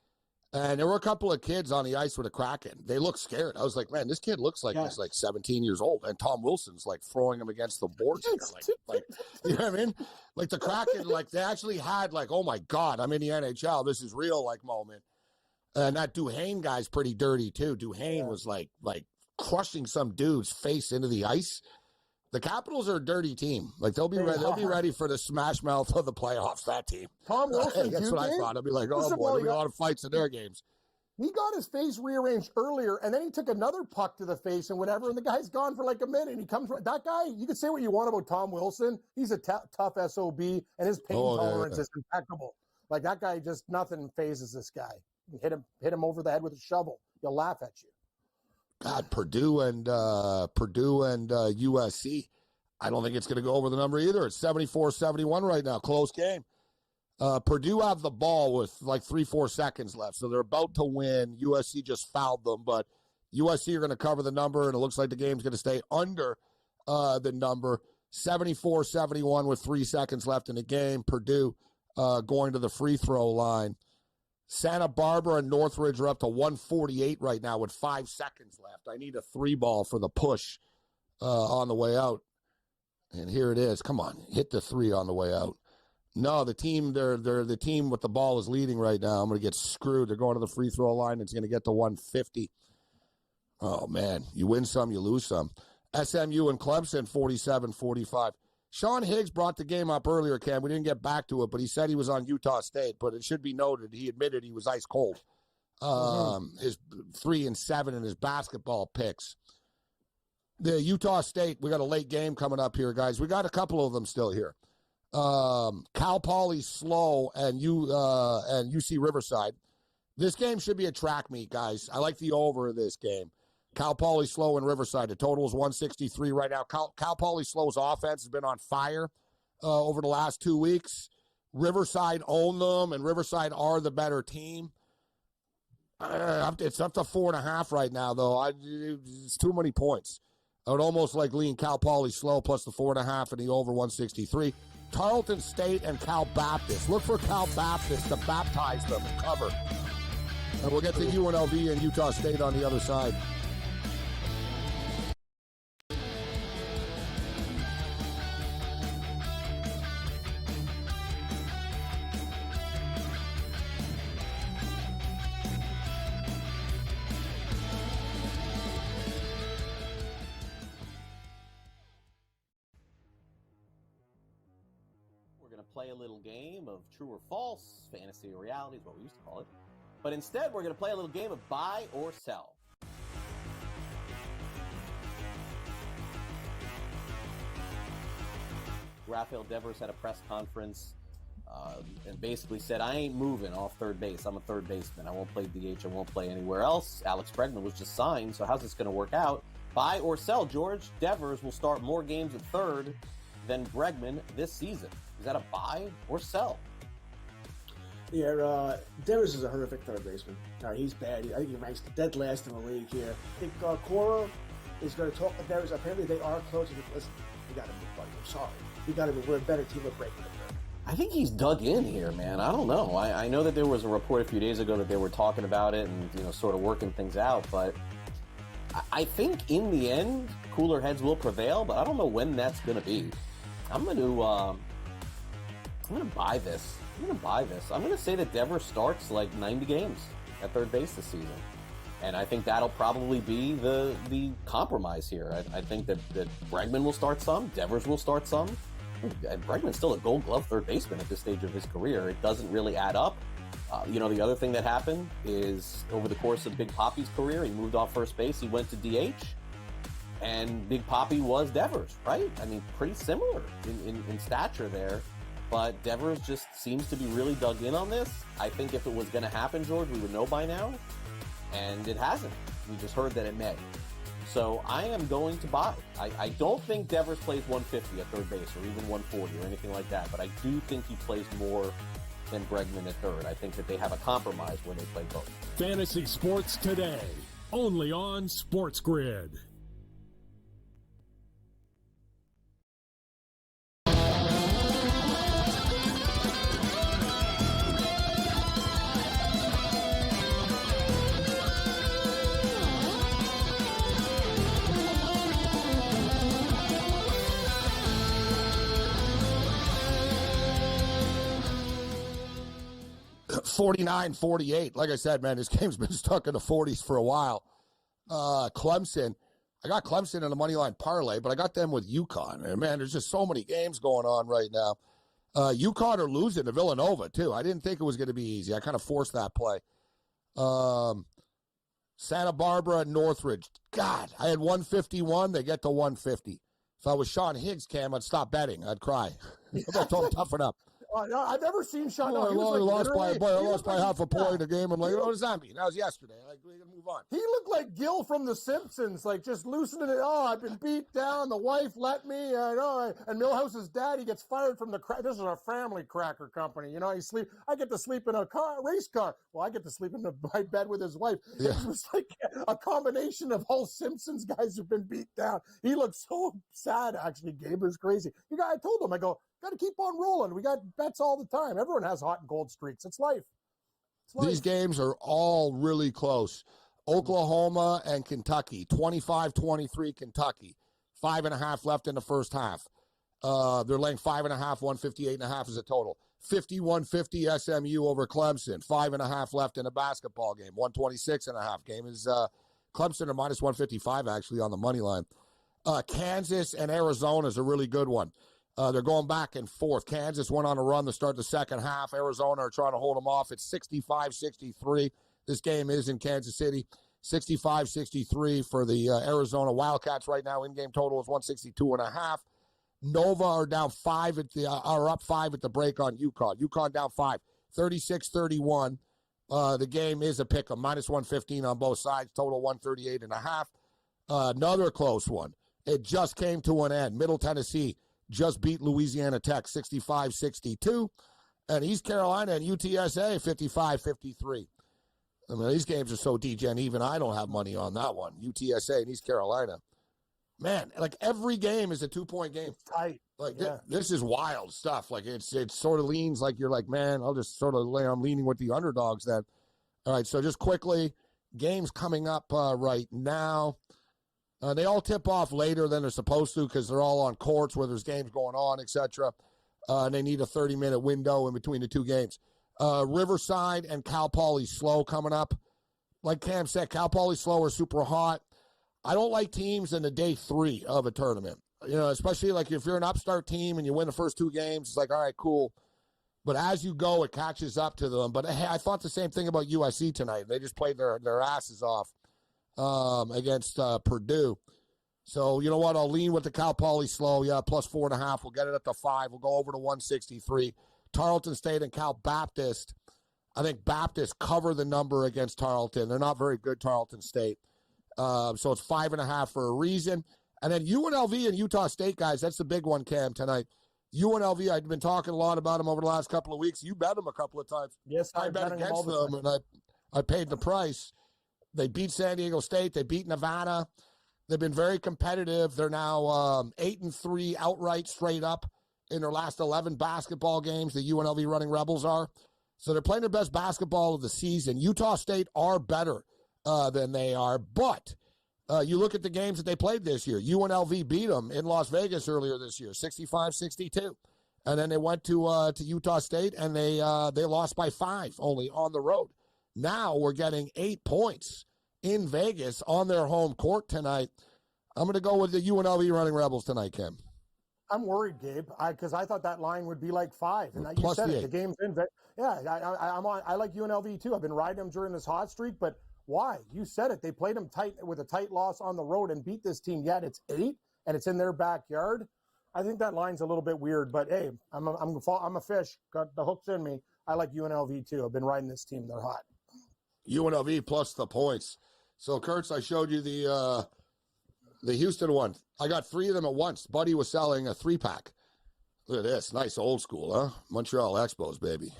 And there were a couple of kids on the ice with a Kraken. They looked scared. I was like, man, this kid looks like he's like 17 years old. And Tom Wilson's like throwing him against the boards. Like, you know what I mean? Like the Kraken, like they actually had like, oh my God, I'm in the NHL. This is real like moment. And that Duhane guy's pretty dirty too. Duhane was like crushing some dude's face into the ice. The Capitals are a dirty team. Like they'll be ready for the smash mouth of the playoffs. That team. Tom Wilson. That's what I thought. I'd be like, oh boy, there'll be a lot of fights in their games. He got his face rearranged earlier, and then he took another puck to the face and whatever, and the guy's gone for like a minute. And he comes from that guy. You can say what you want about Tom Wilson. He's a tough SOB, and his pain tolerance is impeccable. Like that guy, just nothing phases this guy. You hit him over the head with a shovel. He'll laugh at you. God, Purdue and USC. I don't think it's going to go over the number either. It's 74-71 right now. Close game. Purdue have the ball with like 3-4 seconds left, so they're about to win. USC just fouled them, but USC are going to cover the number, and it looks like the game's going to stay under the number. 74-71 with 3 seconds left in the game. Purdue going to the free throw line. Santa Barbara and Northridge are up to 148 right now with 5 seconds left. I need a 3-ball for the push on the way out. And here it is. Come on, hit the 3 on the way out. No, the team, they're the team with the ball is leading right now. I'm going to get screwed. They're going to the free throw line. It's going to get to 150. Oh, man. You win some, you lose some. SMU and Clemson, 47-45. Sean Higgs brought the game up earlier, Cam. We didn't get back to it, but he said he was on Utah State. But it should be noted, he admitted he was ice cold. His 3 and 7 in his basketball picks. The Utah State, we got a late game coming up here, guys. We got a couple of them still here. Cal Poly Slow and UC Riverside. This game should be a track meet, guys. I like the over of this game. Cal Poly Slow and Riverside. The total is 163 right now. Cal Poly Slow's offense has been on fire over the last 2 weeks. Riverside own them, and Riverside are the better team. It's up to 4.5 right now, though. It's too many points. I would almost like lean Cal Poly Slow plus the 4.5 and the over 163. Tarleton State and Cal Baptist. Look for Cal Baptist to baptize them and cover. And we'll get to UNLV and Utah State on the other side. Play a little game of true or false, fantasy or reality is what we used to call it. But instead, we're going to play a little game of buy or sell. Rafael Devers had a press conference and basically said, I ain't moving off third base. I'm a third baseman. I won't play DH. I won't play anywhere else. Alex Bregman was just signed, so how's this going to work out? Buy or sell, George? Devers will start more games at third than Bregman this season. Is that a buy or sell? Yeah, Devers is a horrific third baseman. He's bad. I think he ranks dead last in the league here. I think Cora is going to talk to Devers. Apparently, they are close. Listen, you got to move, buddy. I'm sorry. You got to move. We're a better team with Bregman. I think he's dug in here, man. I don't know. I know that there was a report a few days ago that they were talking about it and sort of working things out, but I think in the end, cooler heads will prevail. But I don't know when that's going to be. I'm going to buy this. I'm going to say that Devers starts like 90 games at third base this season. And I think that'll probably be the compromise here. I think that Bregman will start some, Devers will start some. Bregman's still a Gold Glove third baseman at this stage of his career. It doesn't really add up. The other thing that happened is over the course of Big Papi's career, he moved off first base, he went to DH. And Big Papi was Devers, right? I mean, pretty similar in stature there. But Devers just seems to be really dug in on this. I think if it was going to happen, George, we would know by now. And it hasn't. We just heard that it may. So I am going to buy. I don't think Devers plays 150 at third base or even 140 or anything like that. But I do think he plays more than Bregman at third. I think that they have a compromise when they play both. Fantasy Sports Today, only on SportsGrid. $49-48. Like I said, man, this game's been stuck in the 40s for a while. Clemson. I got Clemson in the moneyline parlay, but I got them with UConn. And, man, there's just so many games going on right now. UConn are losing to Villanova, too. I didn't think it was going to be easy. I kind of forced that play. Santa Barbara and Northridge. God, I had 151. They get to 150. If I was Sean Higgs, Cam, I'd stop betting. I'd cry. I told him toughen up. I've never seen Sean. I lost by half a point a game. I'm like, what does that mean? That was yesterday. Like, we can move on. He looked like Gil from The Simpsons, like just loosening it. Oh, I've been beat down. The wife let me. And Milhouse's dad, he gets fired from the. This is a family cracker company. You know, I get to sleep in a race car. Well, I get to sleep in my bed with his wife. Yeah. It was like a combination of all Simpsons guys who've been beat down. He looked so sad, actually. Gabe, it was crazy. I told him, I go, got to keep on rolling. We got bets all the time. Everyone has hot and cold streaks. It's life. These games are all really close. Oklahoma and Kentucky, 25-23 Kentucky. 5.5 left in the first half. They're laying 5.5, 158.5 is a total. 51-50 SMU over Clemson. 5.5 left in a basketball game. 126.5 game is Clemson are minus 155 actually on the money line. Kansas and Arizona is a really good one. They're going back and forth. Kansas went on a run to start the second half. Arizona are trying to hold them off. It's 65-63. This game is in Kansas City. 65-63 for the Arizona Wildcats right now. In-game total is 162.5. Nova are down 5 are up 5 at the break on UConn. UConn down 5. 36-31. The game is a pick 'em. Minus 115 on both sides. Total 138.5. Another close one. It just came to an end. Middle Tennessee just beat Louisiana Tech 65-62. And East Carolina and UTSA 55-53. I mean, these games are so degen, even I don't have money on that one. UTSA and East Carolina. Man, like every game is a 2-point game. It's tight. Like this is wild stuff. Like it sort of leans like you're like, man, I'll just sort of I'm leaning with the underdogs then. All right, so just quickly, games coming up right now. They all tip off later than they're supposed to because they're all on courts where there's games going on, etc. And they need a 30-minute window in between the two games. Riverside and Cal Poly Slow coming up. Like Cam said, Cal Poly Slow are super hot. I don't like teams in the day 3 of a tournament. You know, especially like if you're an upstart team and you win the first 2 games, it's like, all right, cool. But as you go, it catches up to them. But hey, I thought the same thing about USC tonight. They just played their asses off against Purdue. So, you know what? I'll lean with the Cal Poly Slow. Yeah, plus 4.5. We'll get it up to 5. We'll go over to 163. Tarleton State and Cal Baptist. I think Baptist cover the number against Tarleton. They're not very good, Tarleton State. So it's 5.5 for a reason. And then UNLV and Utah State, guys, that's the big one, Cam, tonight. UNLV, I've been talking a lot about them over the last couple of weeks. You bet them a couple of times. Yes, I bet against them, and I paid the price. They beat San Diego State. They beat Nevada. They've been very competitive. They're now 8-3 outright straight up in their last 11 basketball games. The UNLV Running Rebels are. So they're playing their best basketball of the season. Utah State are better than they are, but you look at the games that they played this year. UNLV beat them in Las Vegas earlier this year, 65-62. And then they went to Utah State, and they lost by 5 only on the road. Now we're getting 8 points in Vegas on their home court tonight. I'm going to go with the UNLV Running Rebels tonight, Kim. I'm worried, Gabe, because I thought that line would be like 5. And you said it, the game's in. Yeah, I like UNLV too. I've been riding them during this hot streak, but why? You said it. They played them tight with a tight loss on the road and beat this team. Yet it's 8, and it's in their backyard. I think that line's a little bit weird, but hey, I'm a fish. Got the hooks in me. I like UNLV too. I've been riding this team. They're hot. UNLV plus the points. So, Kurtz, I showed you the Houston one. I got 3 of them at once. Buddy was selling a 3-pack. Look at this. Nice old school, huh? Montreal Expos, baby.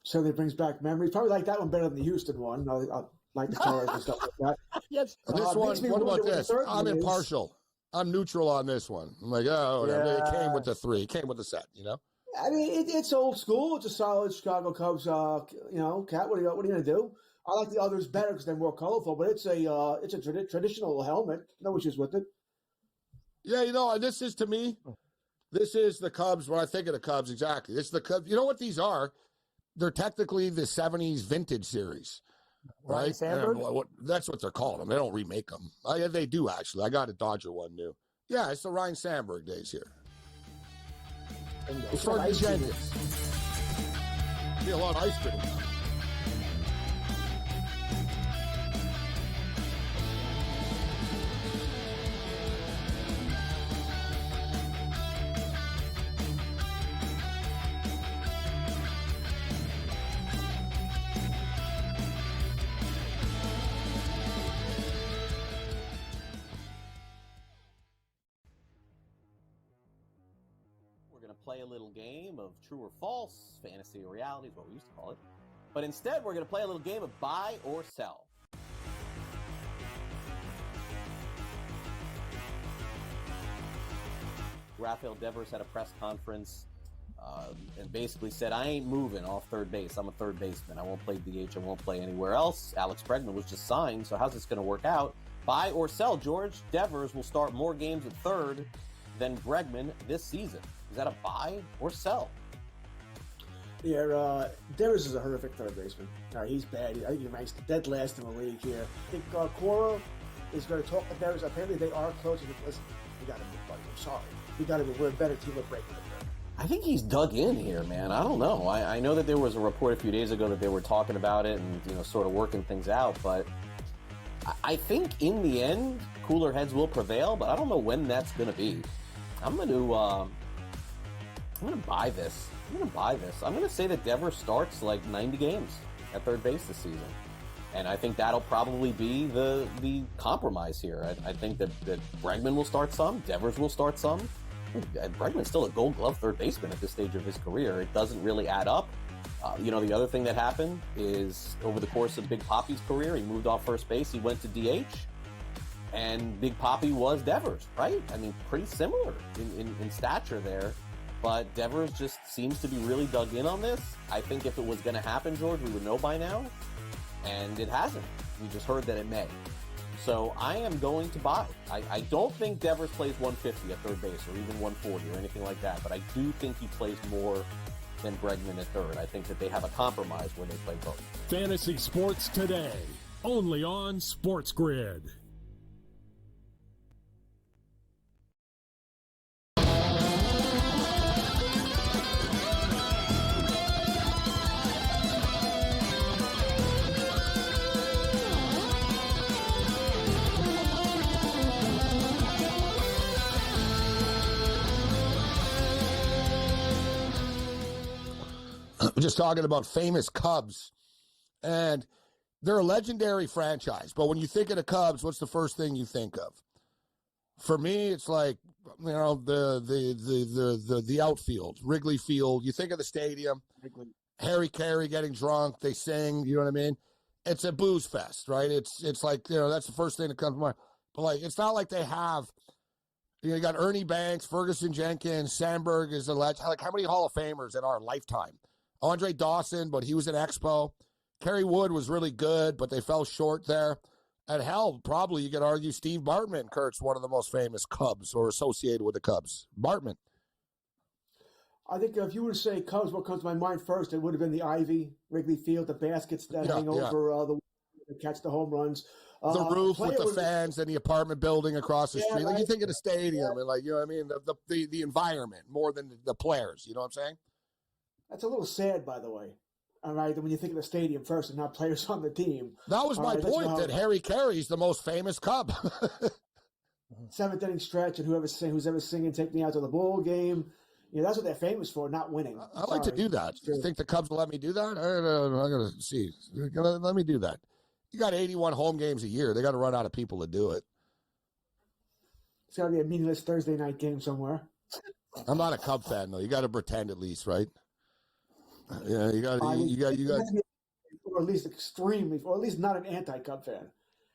So that brings back memories. Probably like that one better than the Houston one. I like the colors and stuff like that. Yes. This one, what about this? I'm impartial. I'm neutral on this one. I'm like, oh, whatever. Yeah. It came with the 3. It came with the set, you know? I mean, it's old school. It's a solid Chicago Cubs, cat. What are you going to do? I like the others better because they're more colorful, but it's a traditional helmet. No issues with it. Yeah, you know, this is, to me, this is the Cubs. When I think of the Cubs, exactly. This is the Cubs. You know what these are? They're technically the 70s vintage series, right? That's what they're calling them. They don't remake them. They do, actually. I got a Dodger one new. Yeah, it's the Ryan Sandberg days here. It's for Degenerates. Be a lot of ice cream. Play a little game of true or false, fantasy or reality is what we used to call it. But instead, we're going to play a little game of buy or sell. Rafael Devers had a press conference and basically said, I ain't moving off third base. I'm a third baseman. I won't play DH. I won't play anywhere else. Alex Bregman was just signed, so how's this going to work out? Buy or sell, George? Devers will start more games at third than Bregman this season. Is that a buy or sell? Yeah, Devers is a horrific third baseman. He's bad. I think he ranks dead last in the league here. I think Cora is going to talk to Devers. Apparently, they are close. Listen, you got to move, buddy. I'm sorry. You got to move. We're a better team with breaking it. I think he's dug in here, man. I don't know. I know that there was a report a few days ago that they were talking about it and sort of working things out, but I think in the end, cooler heads will prevail. But I don't know when that's going to be. I'm going to buy this. I'm going to say that Devers starts like 90 games at third base this season. And I think that'll probably be the compromise here. I think that Bregman will start some, Devers will start some. Bregman's still a Gold Glove third baseman at this stage of his career. It doesn't really add up. The other thing that happened is over the course of Big Papi's career, he moved off first base, he went to DH, and Big Papi was Devers, right? I mean, pretty similar in stature there. But Devers just seems to be really dug in on this. I think if it was going to happen, George, we would know by now. And it hasn't. We just heard that it may. So I am going to buy. I don't think Devers plays 150 at third base or even 140 or anything like that. But I do think he plays more than Bregman at third. I think that they have a compromise where they play both. Fantasy Sports Today, only on SportsGrid. We're just talking about famous Cubs, and they're a legendary franchise. But when you think of the Cubs, what's the first thing you think of? For me, it's like the outfield, Wrigley Field. You think of the stadium, Harry Carey getting drunk, they sing. You know what I mean? It's a booze fest, right? It's like that's the first thing that comes to mind. But like, it's not like they have. You got Ernie Banks, Ferguson Jenkins, Sandberg is a legend. Like, how many Hall of Famers in our lifetime? Andre Dawson, but he was an Expo. Kerry Wood was really good, but they fell short there. And hell, probably you could argue Steve Bartman, Kurt's one of the most famous Cubs or associated with the Cubs. Bartman. I think if you were to say Cubs, what comes to my mind first, it would have been the Ivy, Wrigley Field, the baskets that hang over the catch the home runs. The roof with the fans and the apartment building across the street. Like, you think of the stadium and, like, you know what I mean? The environment more than the players. You know what I'm saying? That's a little sad, by the way. All right, when you think of the stadium first and not players on the team. That was my point, that Harry Carey's the most famous Cub. Seventh inning stretch, and who's ever singing "Take Me Out to the Ball Game." That's what they're famous for, not winning. I like to do that. You think the Cubs will let me do that? I got to see. Let me do that. You got 81 home games a year. They got to run out of people to do it. It's got to be a meaningless Thursday night game somewhere. I'm not a Cub fan, though. You got to pretend at least, right? Yeah, you got, or at least extremely, or at least not an anti-Cub fan.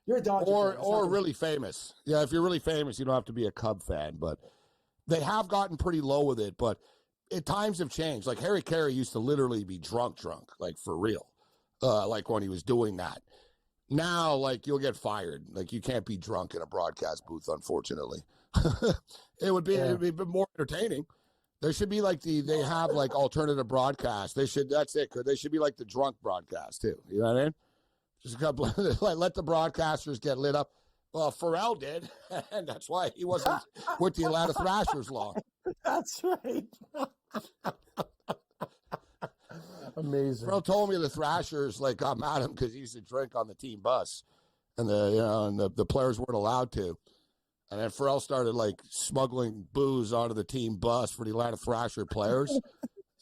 You're a Dodger fan. Or really famous. Yeah, if you're really famous, you don't have to be a Cub fan. But they have gotten pretty low with it. But times have changed. Like, Harry Carey used to literally be drunk, like, for real. Like, when he was doing that. Now, like, you'll get fired. Like, you can't be drunk in a broadcast booth, unfortunately. It would be more entertaining. There should be like they have like alternative broadcasts. That's it. They should be like the drunk broadcast too. You know what I mean? Just a couple like let the broadcasters get lit up. Well, Pharrell did, and that's why he wasn't with the Atlanta Thrashers long. That's right. Amazing. Fro told me the Thrashers got mad at him because he used to drink on the team bus, and the players weren't allowed to. And then Pharrell started smuggling booze onto the team bus for the Atlanta Thrasher players.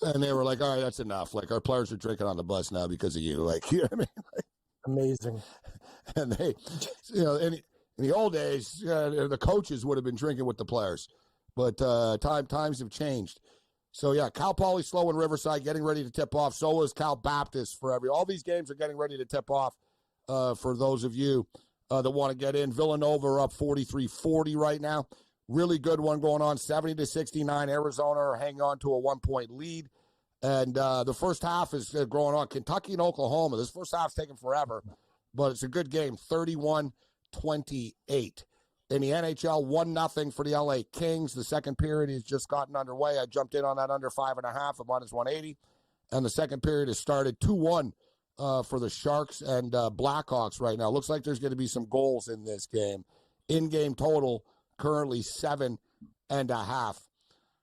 And they were like, all right, that's enough. Our players are drinking on the bus now because of you. You know what I mean? Amazing. And they, in the old days, the coaches would have been drinking with the players. But times have changed. So, yeah, Cal Poly slow in Riverside, getting ready to tip off. So is Cal Baptist all these games are getting ready to tip off for those of you that want to get in. Villanova are up 43-40 right now. Really good one going on, 70-69. Arizona are hanging on to a 1-point lead. And the first half is going on. Kentucky and Oklahoma. This first half's taking forever, but it's a good game, 31-28. In the NHL, 1-0 for the LA Kings. The second period has just gotten underway. I jumped in on that under 5.5 at -180. And the second period has started 2-1 for the Sharks and Blackhawks right now. Looks like there's going to be some goals in this game. In-game total currently 7.5.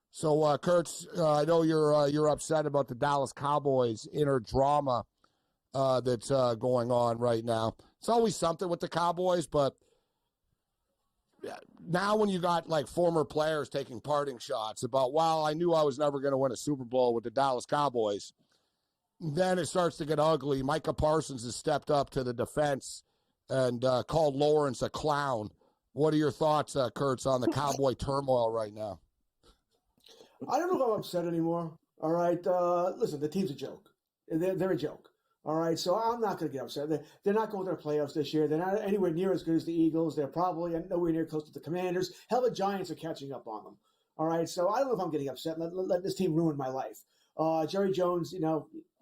So, Kurtz, I know you're upset about the Dallas Cowboys inner drama that's going on right now. It's always something with the Cowboys, but now when you got former players taking parting shots about, well, I knew I was never going to win a Super Bowl with the Dallas Cowboys, then it starts to get ugly. Micah Parsons has stepped up to the defense and called Lawrence a clown. What are your thoughts, Kurtz, on the Cowboy turmoil right now? I don't know if I'm upset anymore. All right. Listen, the team's a joke. They're a joke. All right. So I'm not going to get upset. They're not going to the playoffs this year. They're not anywhere near as good as the Eagles. They're probably nowhere near close to the Commanders. Hell, the Giants are catching up on them. All right. So I don't know if I'm getting upset. Let this team ruin my life. Jerry Jones,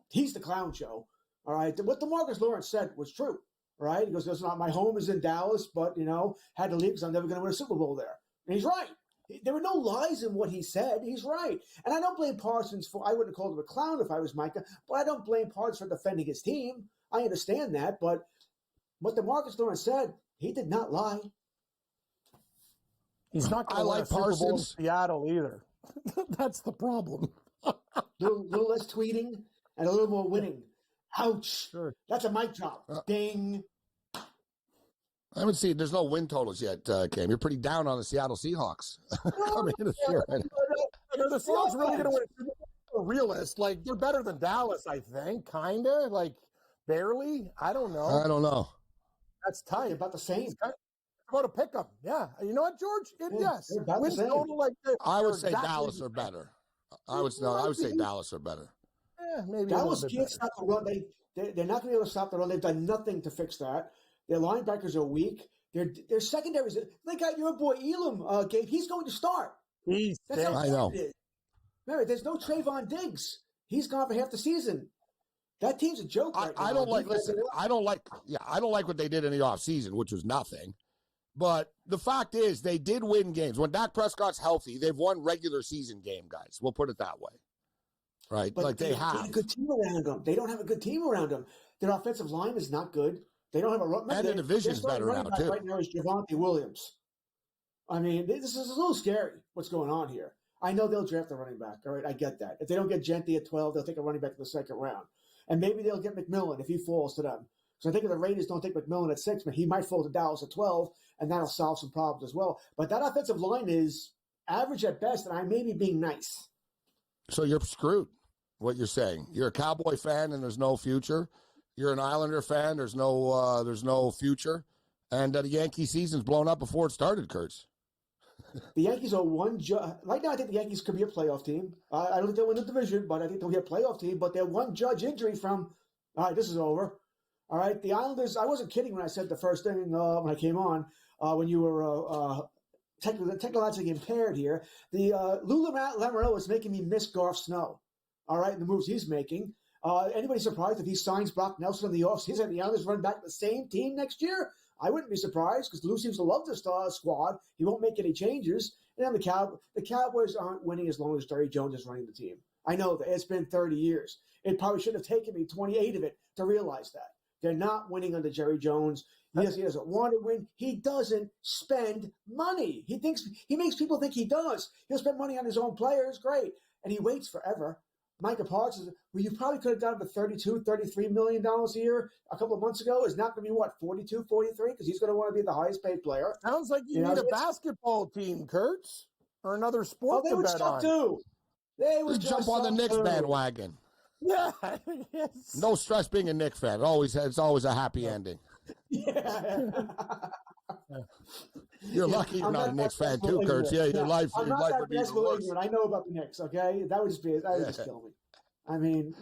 he's the clown show. All right. What DeMarcus Lawrence said was true. Right? He goes, listen, my home is in Dallas, but, had to leave because I'm never going to win a Super Bowl there. And he's right. There were no lies in what he said. He's right. And I don't blame Parsons I wouldn't have called him a clown if I was Micah, but I don't blame Parsons for defending his team. I understand that, but what DeMarcus Lawrence said, he did not lie. He's not going to win a Super Bowl in Seattle either. That's the problem. little less tweeting and a little more winning. Ouch. Sure. That's a mic drop. Ding. I haven't seen. There's no win totals yet, Cam. You're pretty down on the Seattle Seahawks coming into the year. Are the Seahawks really going to win? A realist, they're better than Dallas, I think. Kinda, barely. I don't know. I don't know. That's tight. About the same. Go to pick them. Yeah. You know what, George? Yes. Win total I would say Dallas are better. I would say Dallas are better. Yeah, maybe Dallas can't stop the run. They're not going to be able to stop the run. They've done nothing to fix that. Their linebackers are weak. Their secondaries. They got your boy Elam, Gabe. He's going to start. That's how I know. Mary, there's no Trayvon Diggs. He's gone for half the season. That team's a joke. I don't like. Listen, I don't like what they did in the offseason, which was nothing. But the fact is, they did win games. When Dak Prescott's healthy, they've won regular season game, guys. We'll put it that way. Right? But they have. They have a good team around them. They don't have a good team around them. Their offensive line is not good. They don't have a and the division's better now, too. Right now is Javonte Williams. I mean, this is a little scary what's going on here. I know they'll draft a running back. All right, I get that. If they don't get Gentry at 12, they'll take a running back in the second round. And maybe they'll get McMillan if he falls to them. So I think if the Raiders don't take McMillan at 6, but he might fall to Dallas at 12, and that'll solve some problems as well. But that offensive line is average at best, and I may be being nice. So you're screwed, what you're saying. You're a Cowboy fan, and there's no future. You're an Islander fan. There's no future. And the Yankee season's blown up before it started, Kurtz. The Yankees are right now. I think the Yankees could be a playoff team. I don't think they'll win the division, but I think they'll be a playoff team. But they're one judge injury from, all right, this is over. All right, the Islanders, I wasn't kidding when I said the first thing when I came on, when you were technologically impaired here. The Lou Lamoriello is making me miss Garth Snow, all right, and the moves he's making. Anybody surprised if he signs Brock Nelson in the offseason and the Islanders run back to the same team next year? I wouldn't be surprised because Lou seems to love this squad. He won't make any changes. And then the Cowboys aren't winning as long as Jerry Jones is running the team. I know that it's been 30 years. It probably should have taken me 28 of it to realize that. They're not winning under Jerry Jones. He doesn't want to win. He doesn't spend money. He makes people think he does. He'll spend money on his own players. Great. And he waits forever. Micah Parsons, who you probably could have done for $32, $33 million a year a couple of months ago, is not going to be, 42, 43? Because he's going to want to be the highest paid player. Sounds like you need a basketball team, Kurtz, or another sport they to would bet suck on. Too. They would Just jump on the Knicks bandwagon. Yeah. Yes. No stress being a Knicks fan. It's always a happy ending. Yeah. You're lucky you're not a Knicks fan too, Kurtz. Yeah, your life I'm your not life that would be even basketball worse. ignorant. I know about the Knicks, okay? That would just kill me. I mean,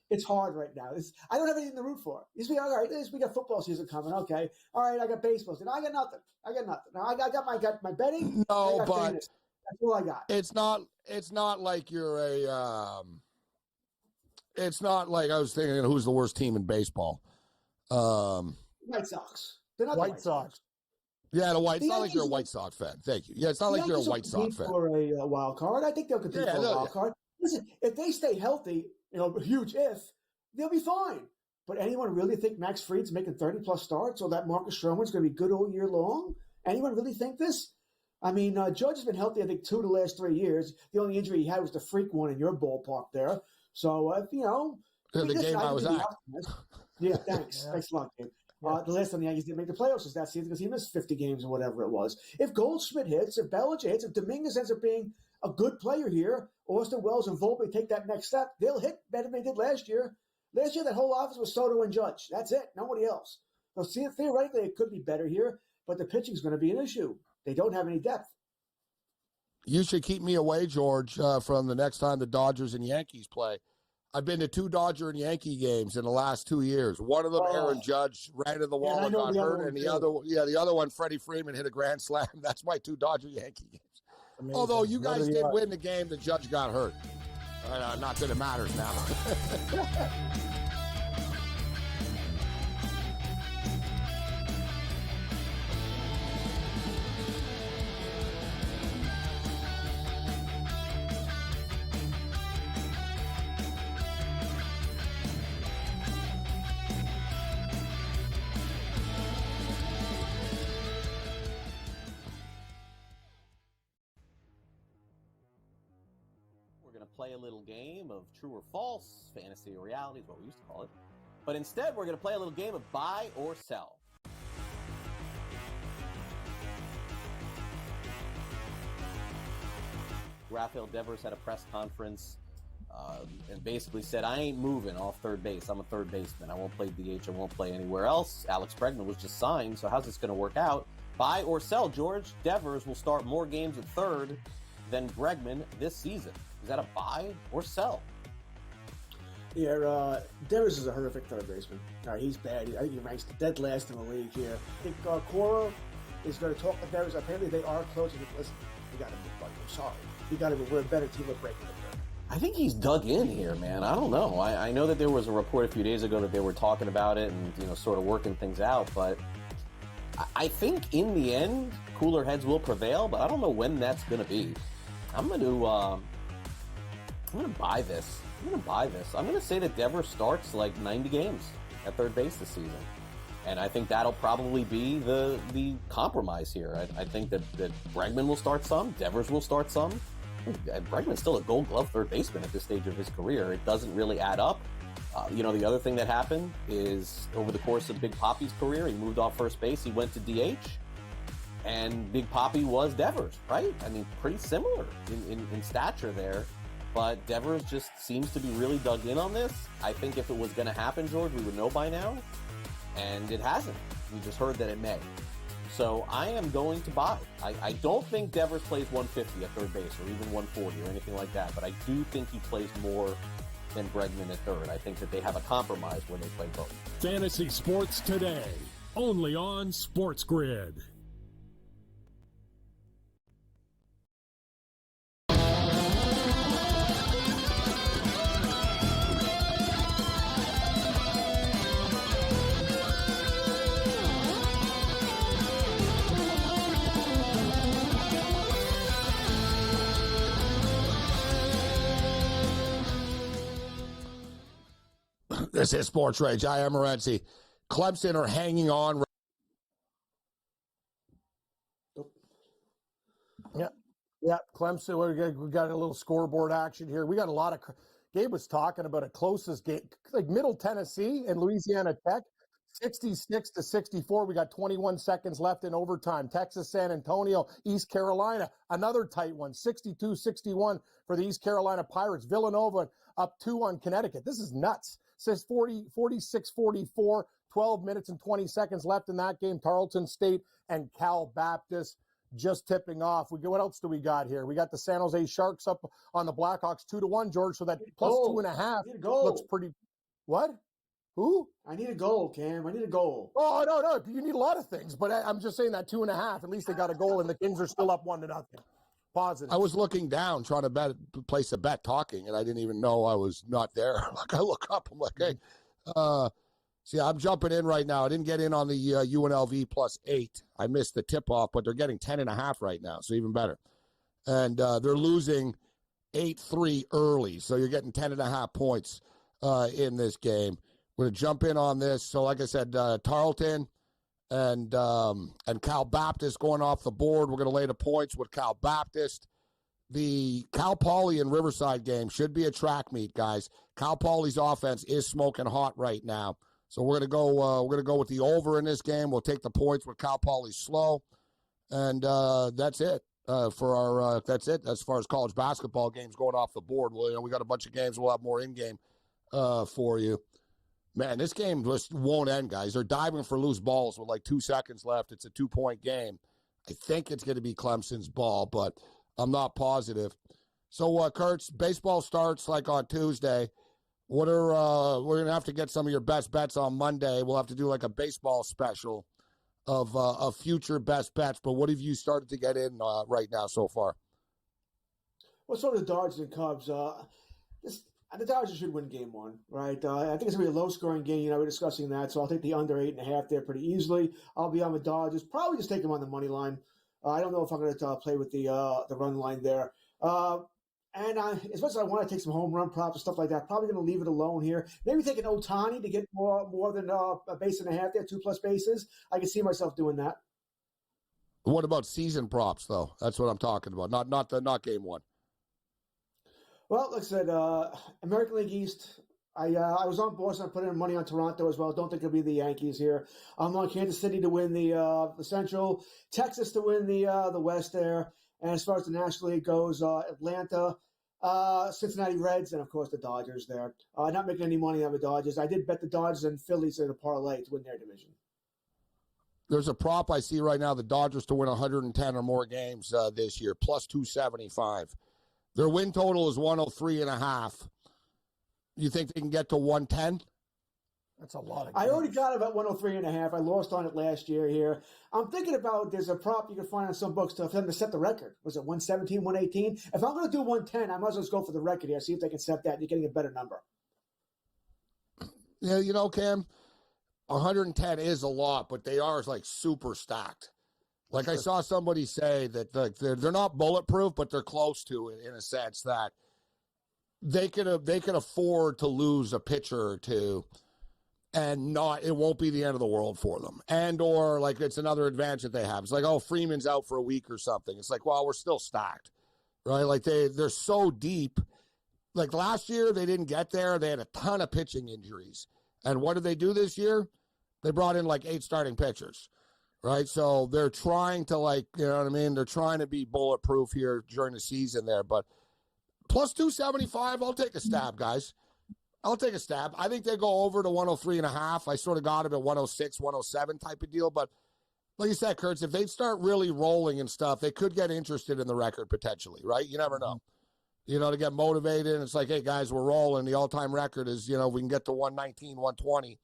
it's hard right now. I don't have anything to root for. You be all right. We got football season coming. Okay, all right. I got baseball season. I got nothing. Now I got my betting. No, but fantasy. That's all I got. It's not like you're a. It's not like I was thinking. Who's the worst team in baseball? White Sox. They're not White Sox. Yeah, it's not like you're a White Sox fan. Thank you. Yeah, it's not like you're a White Sox fan. For a wild card, I think they'll compete for a wild card. Listen, if they stay healthy, huge if, they'll be fine. But anyone really think Max Fried's making 30-plus starts or that Marcus Stroman's going to be good all year long? Anyone really think this? I mean, Judge has been healthy, I think, 2 of the last 3 years. The only injury he had was the freak one in your ballpark there. So, the game I was at. Yeah, thanks. Thanks a lot, Gabe. The last time the Yankees didn't make the playoffs was that season because he missed 50 games or whatever it was. If Goldschmidt hits, if Bellinger hits, if Dominguez ends up being a good player here, Austin Wells and Volpe take that next step, they'll hit better than they did last year. Last year, that whole office was Soto and Judge. That's it. Nobody else. So theoretically, it could be better here, but the pitching is going to be an issue. They don't have any depth. You should keep me away, George, from the next time the Dodgers and Yankees play. I've been to 2 Dodger and Yankee games in the last 2 years. One of them, Aaron Judge ran in the wall and got hurt, and the other one, Freddie Freeman hit a grand slam. That's my 2 Dodger Yankee games. Amazing. Although you guys did win the game, the Judge got hurt. Not that it matters now. Play a little game of true or false, fantasy or reality is what we used to call it. But instead, we're going to play a little game of buy or sell. Rafael Devers had a press conference and basically said, I ain't moving off third base. I'm a third baseman. I won't play DH. I won't play anywhere else. Alex Bregman was just signed, so how's this going to work out? Buy or sell, George? Devers will start more games at third than Bregman this season. Is that a buy or sell? Yeah, Devers is a horrific third baseman. He's bad. I think he ranks dead last in the league here. I think Cora is going to talk to Devers. Apparently, they are close. Listen, you got to be buddy. I'm sorry. You got to be. We're a better team with Bregman. I think he's dug in here, man. I don't know. I know that there was a report a few days ago that they were talking about it and sort of working things out, but I think in the end, cooler heads will prevail. But I don't know when that's going to be. I'm going to buy this. I'm going to say that Devers starts like 90 games at third base this season. And I think that'll probably be the compromise here. I think that Bregman will start some, Devers will start some. Bregman's still a Gold Glove third baseman at this stage of his career. It doesn't really add up. The other thing that happened is over the course of Big Papi's career, he moved off first base, he went to DH, and Big Papi was Devers, right? I mean, pretty similar in stature there. But Devers just seems to be really dug in on this. I think if it was going to happen, George, we would know by now. And it hasn't. We just heard that it may. So I am going to buy. I don't think Devers plays 150 at third base or even 140 or anything like that. But I do think he plays more than Bregman at third. I think that they have a compromise when they play both. Fantasy Sports Today, only on SportsGrid. This is SportsRage. I am Morency. Clemson are hanging on. Yeah. Clemson. We got a little scoreboard action here. We got a lot of Gabe was talking about a closest game, like Middle Tennessee and Louisiana Tech, 66-64. We got 21 seconds left in overtime. Texas, San Antonio, East Carolina, another tight one, 62-61 for the East Carolina Pirates. Villanova up 2 on Connecticut. This is nuts. Says 46-44, 12 minutes and 20 seconds left in that game. Tarleton State and Cal Baptist just tipping off. What else do we got here? We got the San Jose Sharks up on the Blackhawks 2-1, George. So that plus 2.5 looks pretty. What? Who? I need a goal, Cam. I need a goal. Oh, no. You need a lot of things, but I'm just saying that 2.5. At least they got a goal, and the Kings are still up 1-0. Positive. I was looking down trying to place a bet talking, and I didn't even know I was not there. Like I look up, I'm like, hey. See, I'm jumping in right now. I didn't get in on the UNLV +8. I missed the tip-off, but they're getting 10.5 right now, so even better. And they're losing 8-3 early, so you're getting 10.5 points in this game. We're going to jump in on this. So, like I said, Tarleton and Cal Baptist going off the board. We're going to lay the points with Cal Baptist. The Cal Poly and Riverside game should be a track meet, guys. Cal Poly's offense is smoking hot right now. So we're gonna go with the over in this game. We'll take the points with Cal Poly slow, and that's it for our. That's it as far as college basketball games going off the board. Well, we got a bunch of games. We'll have more in game for you. Man, this game just won't end, guys. They're diving for loose balls with like 2 seconds left. It's a 2-point game. I think it's going to be Clemson's ball, but I'm not positive. So, Kurtz, baseball starts like on Tuesday. What are we're gonna have to get some of your best bets on Monday. We'll have to do like a baseball special of future best bets. But what have you started to get in right now so far? Well, sort of the Dodgers and Cubs. The Dodgers should win Game 1, right? I think it's gonna be a low-scoring game. We're discussing that, so I'll take the under 8.5 there pretty easily. I'll be on the Dodgers. Probably just take them on the money line. I don't know if I'm going to play with the run line there. And as much as I want to take some home run props and stuff like that, probably going to leave it alone here. Maybe take an Ohtani to get more than a base and a half there, 2+ bases. I can see myself doing that. What about season props, though? That's what I'm talking about. Not Game 1. Well, like I said, American League East. I was on Boston. I put in money on Toronto as well. Don't think it'll be the Yankees here. I'm on Kansas City to win the Central, Texas to win the West there. And as far as the National League goes, Atlanta, Cincinnati Reds, and of course the Dodgers there. Not making any money on the Dodgers. I did bet the Dodgers and Phillies in a parlay to win their division. There's a prop I see right now: the Dodgers to win 110 or more games this year, +275. Their win total is 103.5. You think they can get to 110? That's a lot of games. I already got about 103.5. I lost on it last year here. I'm thinking about there's a prop you can find on some books for them to set the record. Was it 117, 118? If I'm going to do 110, I might as well just go for the record here, see if they can set that. You're getting a better number. Yeah, Cam, 110 is a lot, but they are like super stacked. Like I saw somebody say that they're not bulletproof, but they're close to it in a sense that they can afford to lose a pitcher or two, and it won't be the end of the world for them. And or like it's another advantage that they have. It's like, oh, Freeman's out for a week or something. It's like, well, we're still stacked, right? Like they're so deep. Like last year, they didn't get there. They had a ton of pitching injuries. And what did they do this year? They brought in like 8 starting pitchers. Right, so they're trying to they're trying to be bulletproof here during the season there. But +275, I'll take a stab, guys. I'll take a stab. I think they go over to 103.5. I sort of got them at 106, 107 type of deal. But like you said, Kurtz, if they start really rolling and stuff, they could get interested in the record potentially, right? You never know. To get motivated. And it's like, hey, guys, we're rolling. The all-time record is, we can get to 119, 120.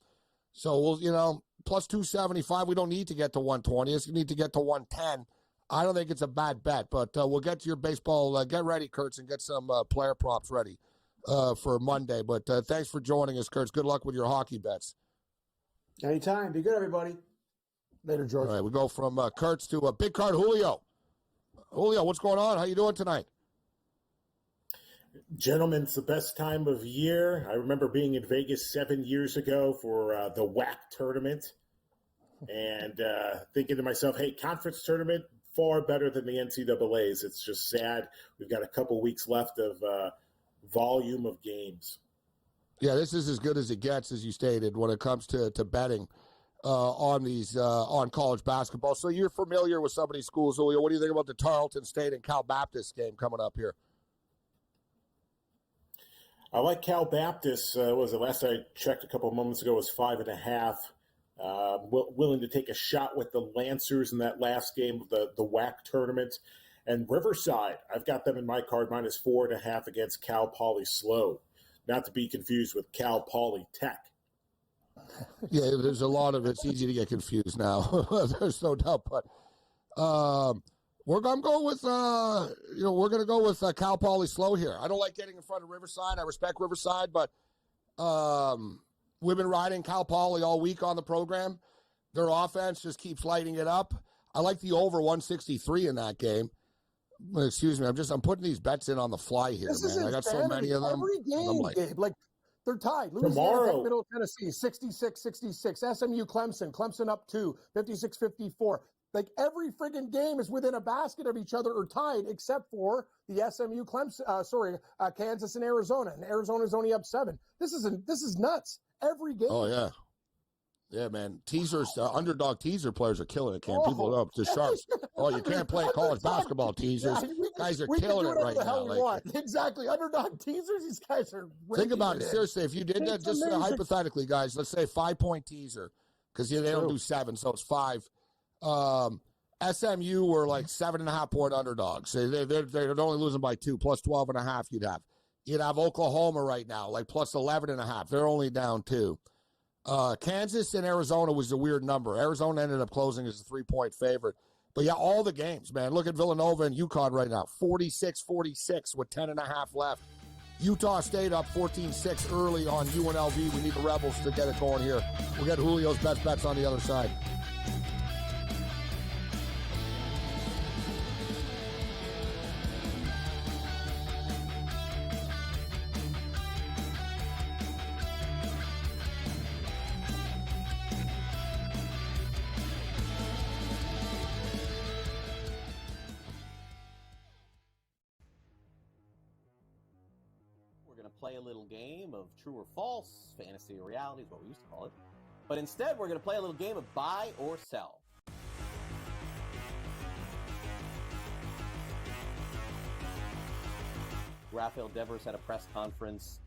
So we'll, +275, we don't need to get to 120. It's need to get to 110. I don't think it's a bad bet, but we'll get to your baseball. Get ready, Kurtz, and get some player props ready for Monday. But thanks for joining us, Kurtz. Good luck with your hockey bets. Anytime. Be good, everybody. Later, George. All right, we go from Kurtz to Big Card Julio. Julio, what's going on? How you doing tonight? Gentlemen, it's the best time of year. I remember being in Vegas 7 years ago for the WAC tournament and thinking to myself, hey, conference tournament, far better than the NCAAs. It's just sad. We've got a couple weeks left of volume of games. Yeah, this is as good as it gets, as you stated, when it comes to betting on these on college basketball. So you're familiar with some of these schools, Julio. What do you think about the Tarleton State and Cal Baptist game coming up here? I like Cal Baptist. Was the last I checked a couple of moments ago was 5.5. Willing to take a shot with the Lancers in that last game of the WAC tournament. And Riverside, I've got them in my card minus 4.5 against Cal Poly Slow. Not to be confused with Cal Poly Tech. Yeah, there's a lot of it's easy to get confused now. There's no doubt, but we're gonna go with Cal Poly Slow here. I don't like getting in front of Riverside. I respect Riverside, but we've been riding Cal Poly all week on the program. Their offense just keeps lighting it up. I like the over 163 in that game. Excuse me, I'm putting these bets in on the fly here, man. I got so many of them. Every game, Gabe, like they're tied. Tomorrow, Middle Tennessee, 66-66. SMU, Clemson up 2, 56-54. Like every friggin' game is within a basket of each other or tied, except for the SMU, Kansas and Arizona. And Arizona's only up 7. This is nuts. Every game. Oh yeah. Yeah, man. Teasers, underdog teaser players are killing it, Cam. People are up to sharps. Oh, you can't play college basketball teasers. Guys are killing it right now. Like, exactly. Underdog teasers, these guys are think about it. Seriously, if you did that, just hypothetically, guys, let's say 5-point teaser, because they don't do 7, so it's 5. SMU were like 7.5-point underdogs. They're only losing by 2, plus 12.5 you'd have Oklahoma right now, like plus 11.5. They're only down 2. Kansas and Arizona was a weird number. Arizona ended up closing as a 3-point favorite. But, yeah, all the games, man. Look at Villanova and UConn right now, 46-46 with 10.5 left. Utah State up 14-6 early on UNLV. We need the Rebels to get it going here. We'll get Julio's best bets on the other side. Play a little game of true or false, fantasy or reality is what we used to call it. But instead, we're going to play a little game of buy or sell. Rafael Devers had a press conference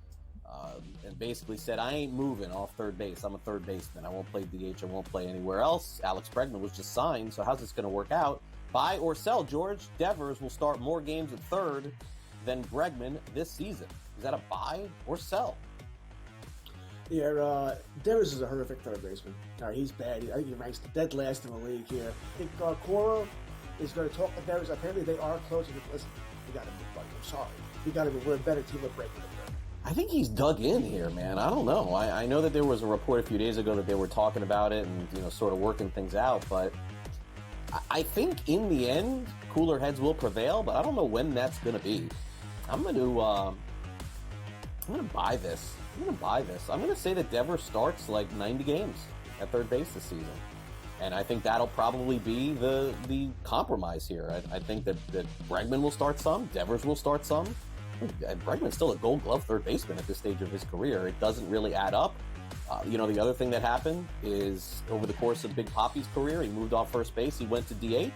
and basically said, I ain't moving off third base. I'm a third baseman. I won't play DH. I won't play anywhere else. Alex Bregman was just signed, so how's this going to work out? Buy or sell, George? Devers will start more games at third than Bregman this season. Is that a buy or sell? Yeah, Devers is a horrific third baseman. All right, he's bad. I think he ranks dead last in the league here. I think Cora is going to talk to Devers. Apparently, they are close. Listen, we got to move, buddy. I'm sorry. We got to move. We're a better team with Bregman. I think he's dug in here, man. I don't know. I know that there was a report a few days ago that they were talking about it and sort of working things out, but I think in the end, cooler heads will prevail. But I don't know when that's going to be. I'm going to buy this. I'm going to say that Devers starts like 90 games at third base this season. And I think that'll probably be the compromise here. I think that Bregman will start some, Devers will start some. Bregman's still a Gold Glove third baseman at this stage of his career. It doesn't really add up. The other thing that happened is over the course of Big Papi's career, he moved off first base, he went to DH.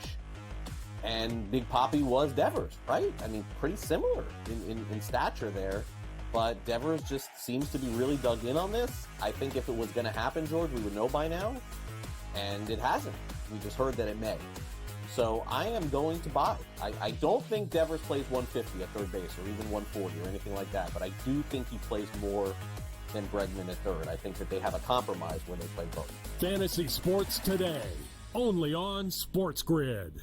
And Big Papi was Devers, right? I mean, pretty similar in stature there. But Devers just seems to be really dug in on this. I think if it was going to happen, George, we would know by now. And it hasn't. We just heard that it may. So I am going to buy. I don't think Devers plays 150 at third base or even 140 or anything like that. But I do think he plays more than Bregman at third. I think that they have a compromise where they play both. Fantasy Sports Today, only on SportsGrid.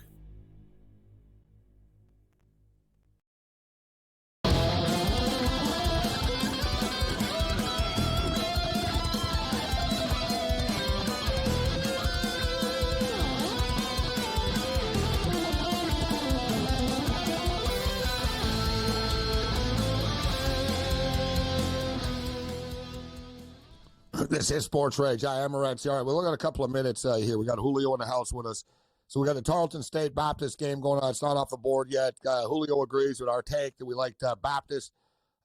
This is SportsRage. I am Morency. All right, we're looking at a couple of minutes here. We got Julio in the house with us. So we got the Tarleton State Baptist game going on. It's not off the board yet. Julio agrees with our take that we liked Baptist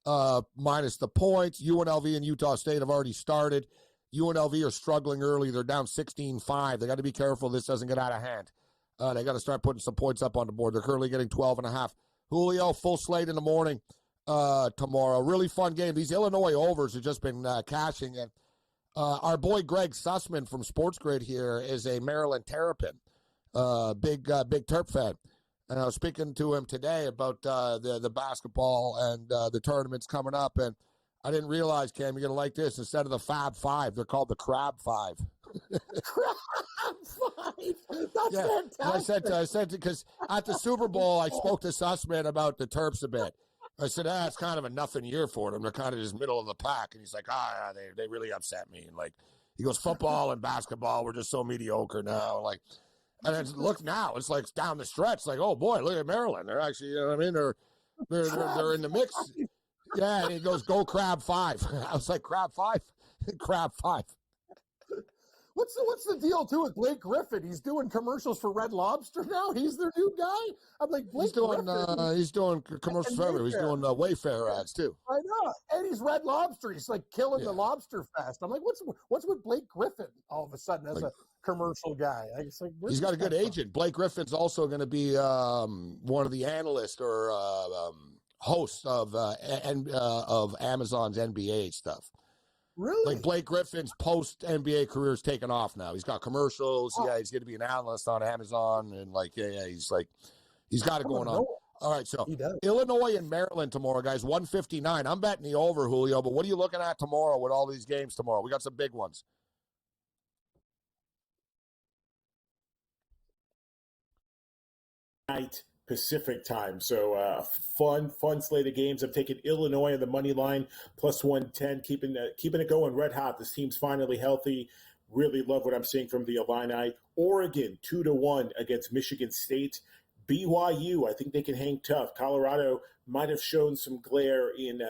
minus the points. UNLV and Utah State have already started. UNLV are struggling early. They're down 16-5. They got to be careful this doesn't get out of hand. They got to start putting some points up on the board. They're currently getting 12.5. Julio, full slate in the morning tomorrow. Really fun game. These Illinois overs have just been cashing in. Our boy Greg Sussman from SportsGrid here is a Maryland Terrapin, big Terp fan. And I was speaking to him today about the basketball and the tournaments coming up. And I didn't realize, Cam, you're going to like this. Instead of the Fab Five, they're called the Crab Five. Crab Five. That's fantastic. I said because at the Super Bowl, I spoke to Sussman about the Terps a bit. I said, it's kind of a nothing year for them. They're kind of just middle of the pack. And he's like, they really upset me. And like, he goes, football and basketball, we're just so mediocre now. Like, and then look now, it's like down the stretch. Like, oh boy, look at Maryland. They're actually, you know what I mean? They're in the mix. Yeah, and he goes, go Crab Five. I was like, Crab Five? Crab Five. What's the deal too with Blake Griffin? He's doing commercials for Red Lobster now. He's their new guy. I'm like, Blake Griffin. He's doing commercials for everything. He's doing Wayfair ads too. I know, and he's Red Lobster. He's like killing the Lobster Fest. I'm like, what's with Blake Griffin all of a sudden as a commercial guy? He's got a good agent. Blake Griffin's also going to be one of the analysts or hosts of Amazon's NBA stuff. Really? Like Blake Griffin's post-NBA career is taking off now. He's got commercials. Oh. Yeah, he's going to be an analyst on Amazon. And, he's got it going on. All right, so Illinois and Maryland tomorrow, guys, 159. I'm betting the over, Julio, but what are you looking at tomorrow with all these games tomorrow? We got some big ones. Night Pacific time. So fun slate of games. I'm taking Illinois on the money line, plus 110, keeping it going red hot. This team's finally healthy. Really love what I'm seeing from the Illini. Oregon, 2-1 against Michigan State. BYU, I think they can hang tough. Colorado might have shown some glare in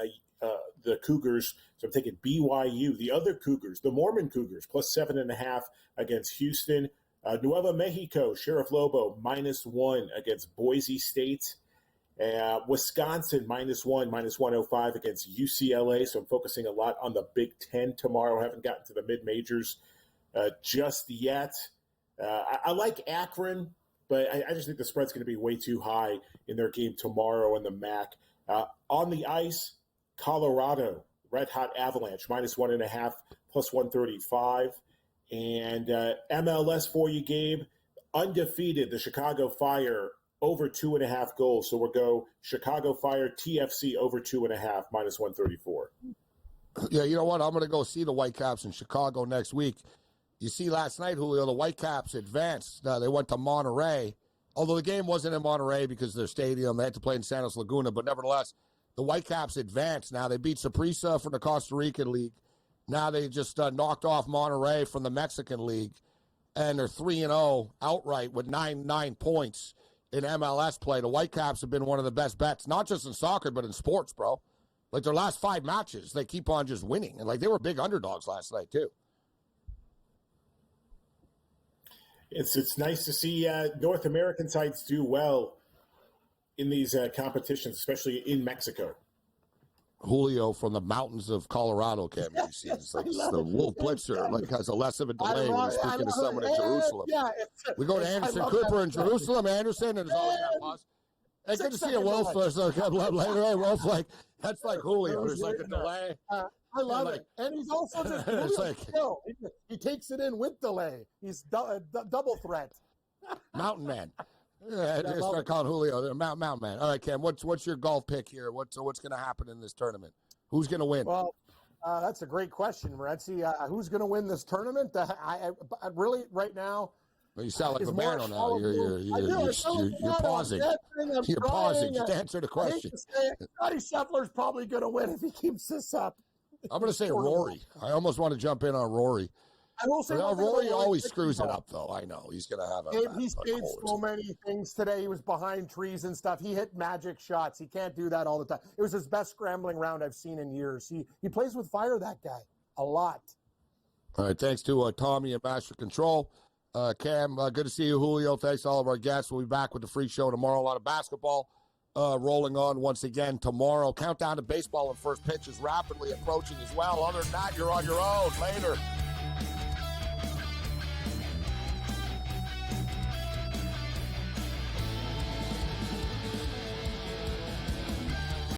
the Cougars. So I'm taking BYU. The other Cougars, the Mormon Cougars, plus 7.5 against Houston. Nuevo Mexico, Sheriff Lobo, -1 against Boise State. Wisconsin, -1, -105 against UCLA. So I'm focusing a lot on the Big Ten tomorrow. I haven't gotten to the mid-majors just yet. I like Akron, but I just think the spread's going to be way too high in their game tomorrow in the MAC. On the ice, Colorado, Red Hot Avalanche, -1.5, plus 135. And MLS for you, Gabe, undefeated, the Chicago Fire, over 2.5 goals. So we'll go Chicago Fire, TFC, over 2.5, -134. Yeah, you know what? I'm going to go see the Whitecaps in Chicago next week. You see, last night, Julio, the Whitecaps advanced. They went to Monterey, although the game wasn't in Monterey because of their stadium. They had to play in Santos Laguna, but nevertheless, the Whitecaps advanced. Now, they beat Saprissa from the Costa Rican League. Now they just knocked off Monterey from the Mexican League, and they're 3-0 outright with 9 points in MLS play. The Whitecaps have been one of the best bets, not just in soccer, but in sports, bro. Like, their last 5 matches, they keep on just winning. And, they were big underdogs last night, too. It's nice to see North American sides do well in these competitions, especially in Mexico. Julio from the mountains of Colorado came. It's the Wolf Blitzer has a less of a delay when he's speaking to someone in Jerusalem. We go to Anderson Cooper in Jerusalem, Anderson, and it's always that pause. Hey, good to see you, Wolf. So come later. Hey, Wolf, that's like Julio. There's a delay. I love it. And he's also just he takes it in with delay. He's double threat. Mountain Man. Yeah, I start calling Julio the Mountain Man. All right, Cam, what's your golf pick here? What's going to happen in this tournament? Who's going to win? Well, that's a great question, Morency. Who's going to win this tournament? I really right now. Well, you sound like a Romano now. You're pausing. You're pausing. Just answer the question. Scotty Scheffler's probably going to win if he keeps this up. I'm going to say Rory. I almost want to jump in on Rory. I will say Rory always screws it up, though. I know he's going to have a. He's made so many things today. He was behind trees and stuff. He hit magic shots. He can't do that all the time. It was his best scrambling round I've seen in years. He plays with fire. That guy a lot. All right, thanks to Tommy and Master Control. Cam, good to see you, Julio. Thanks to all of our guests. We'll be back with the free show tomorrow. A lot of basketball rolling on once again tomorrow. Countdown to baseball and first pitch is rapidly approaching as well. Other than that, you're on your own. Later.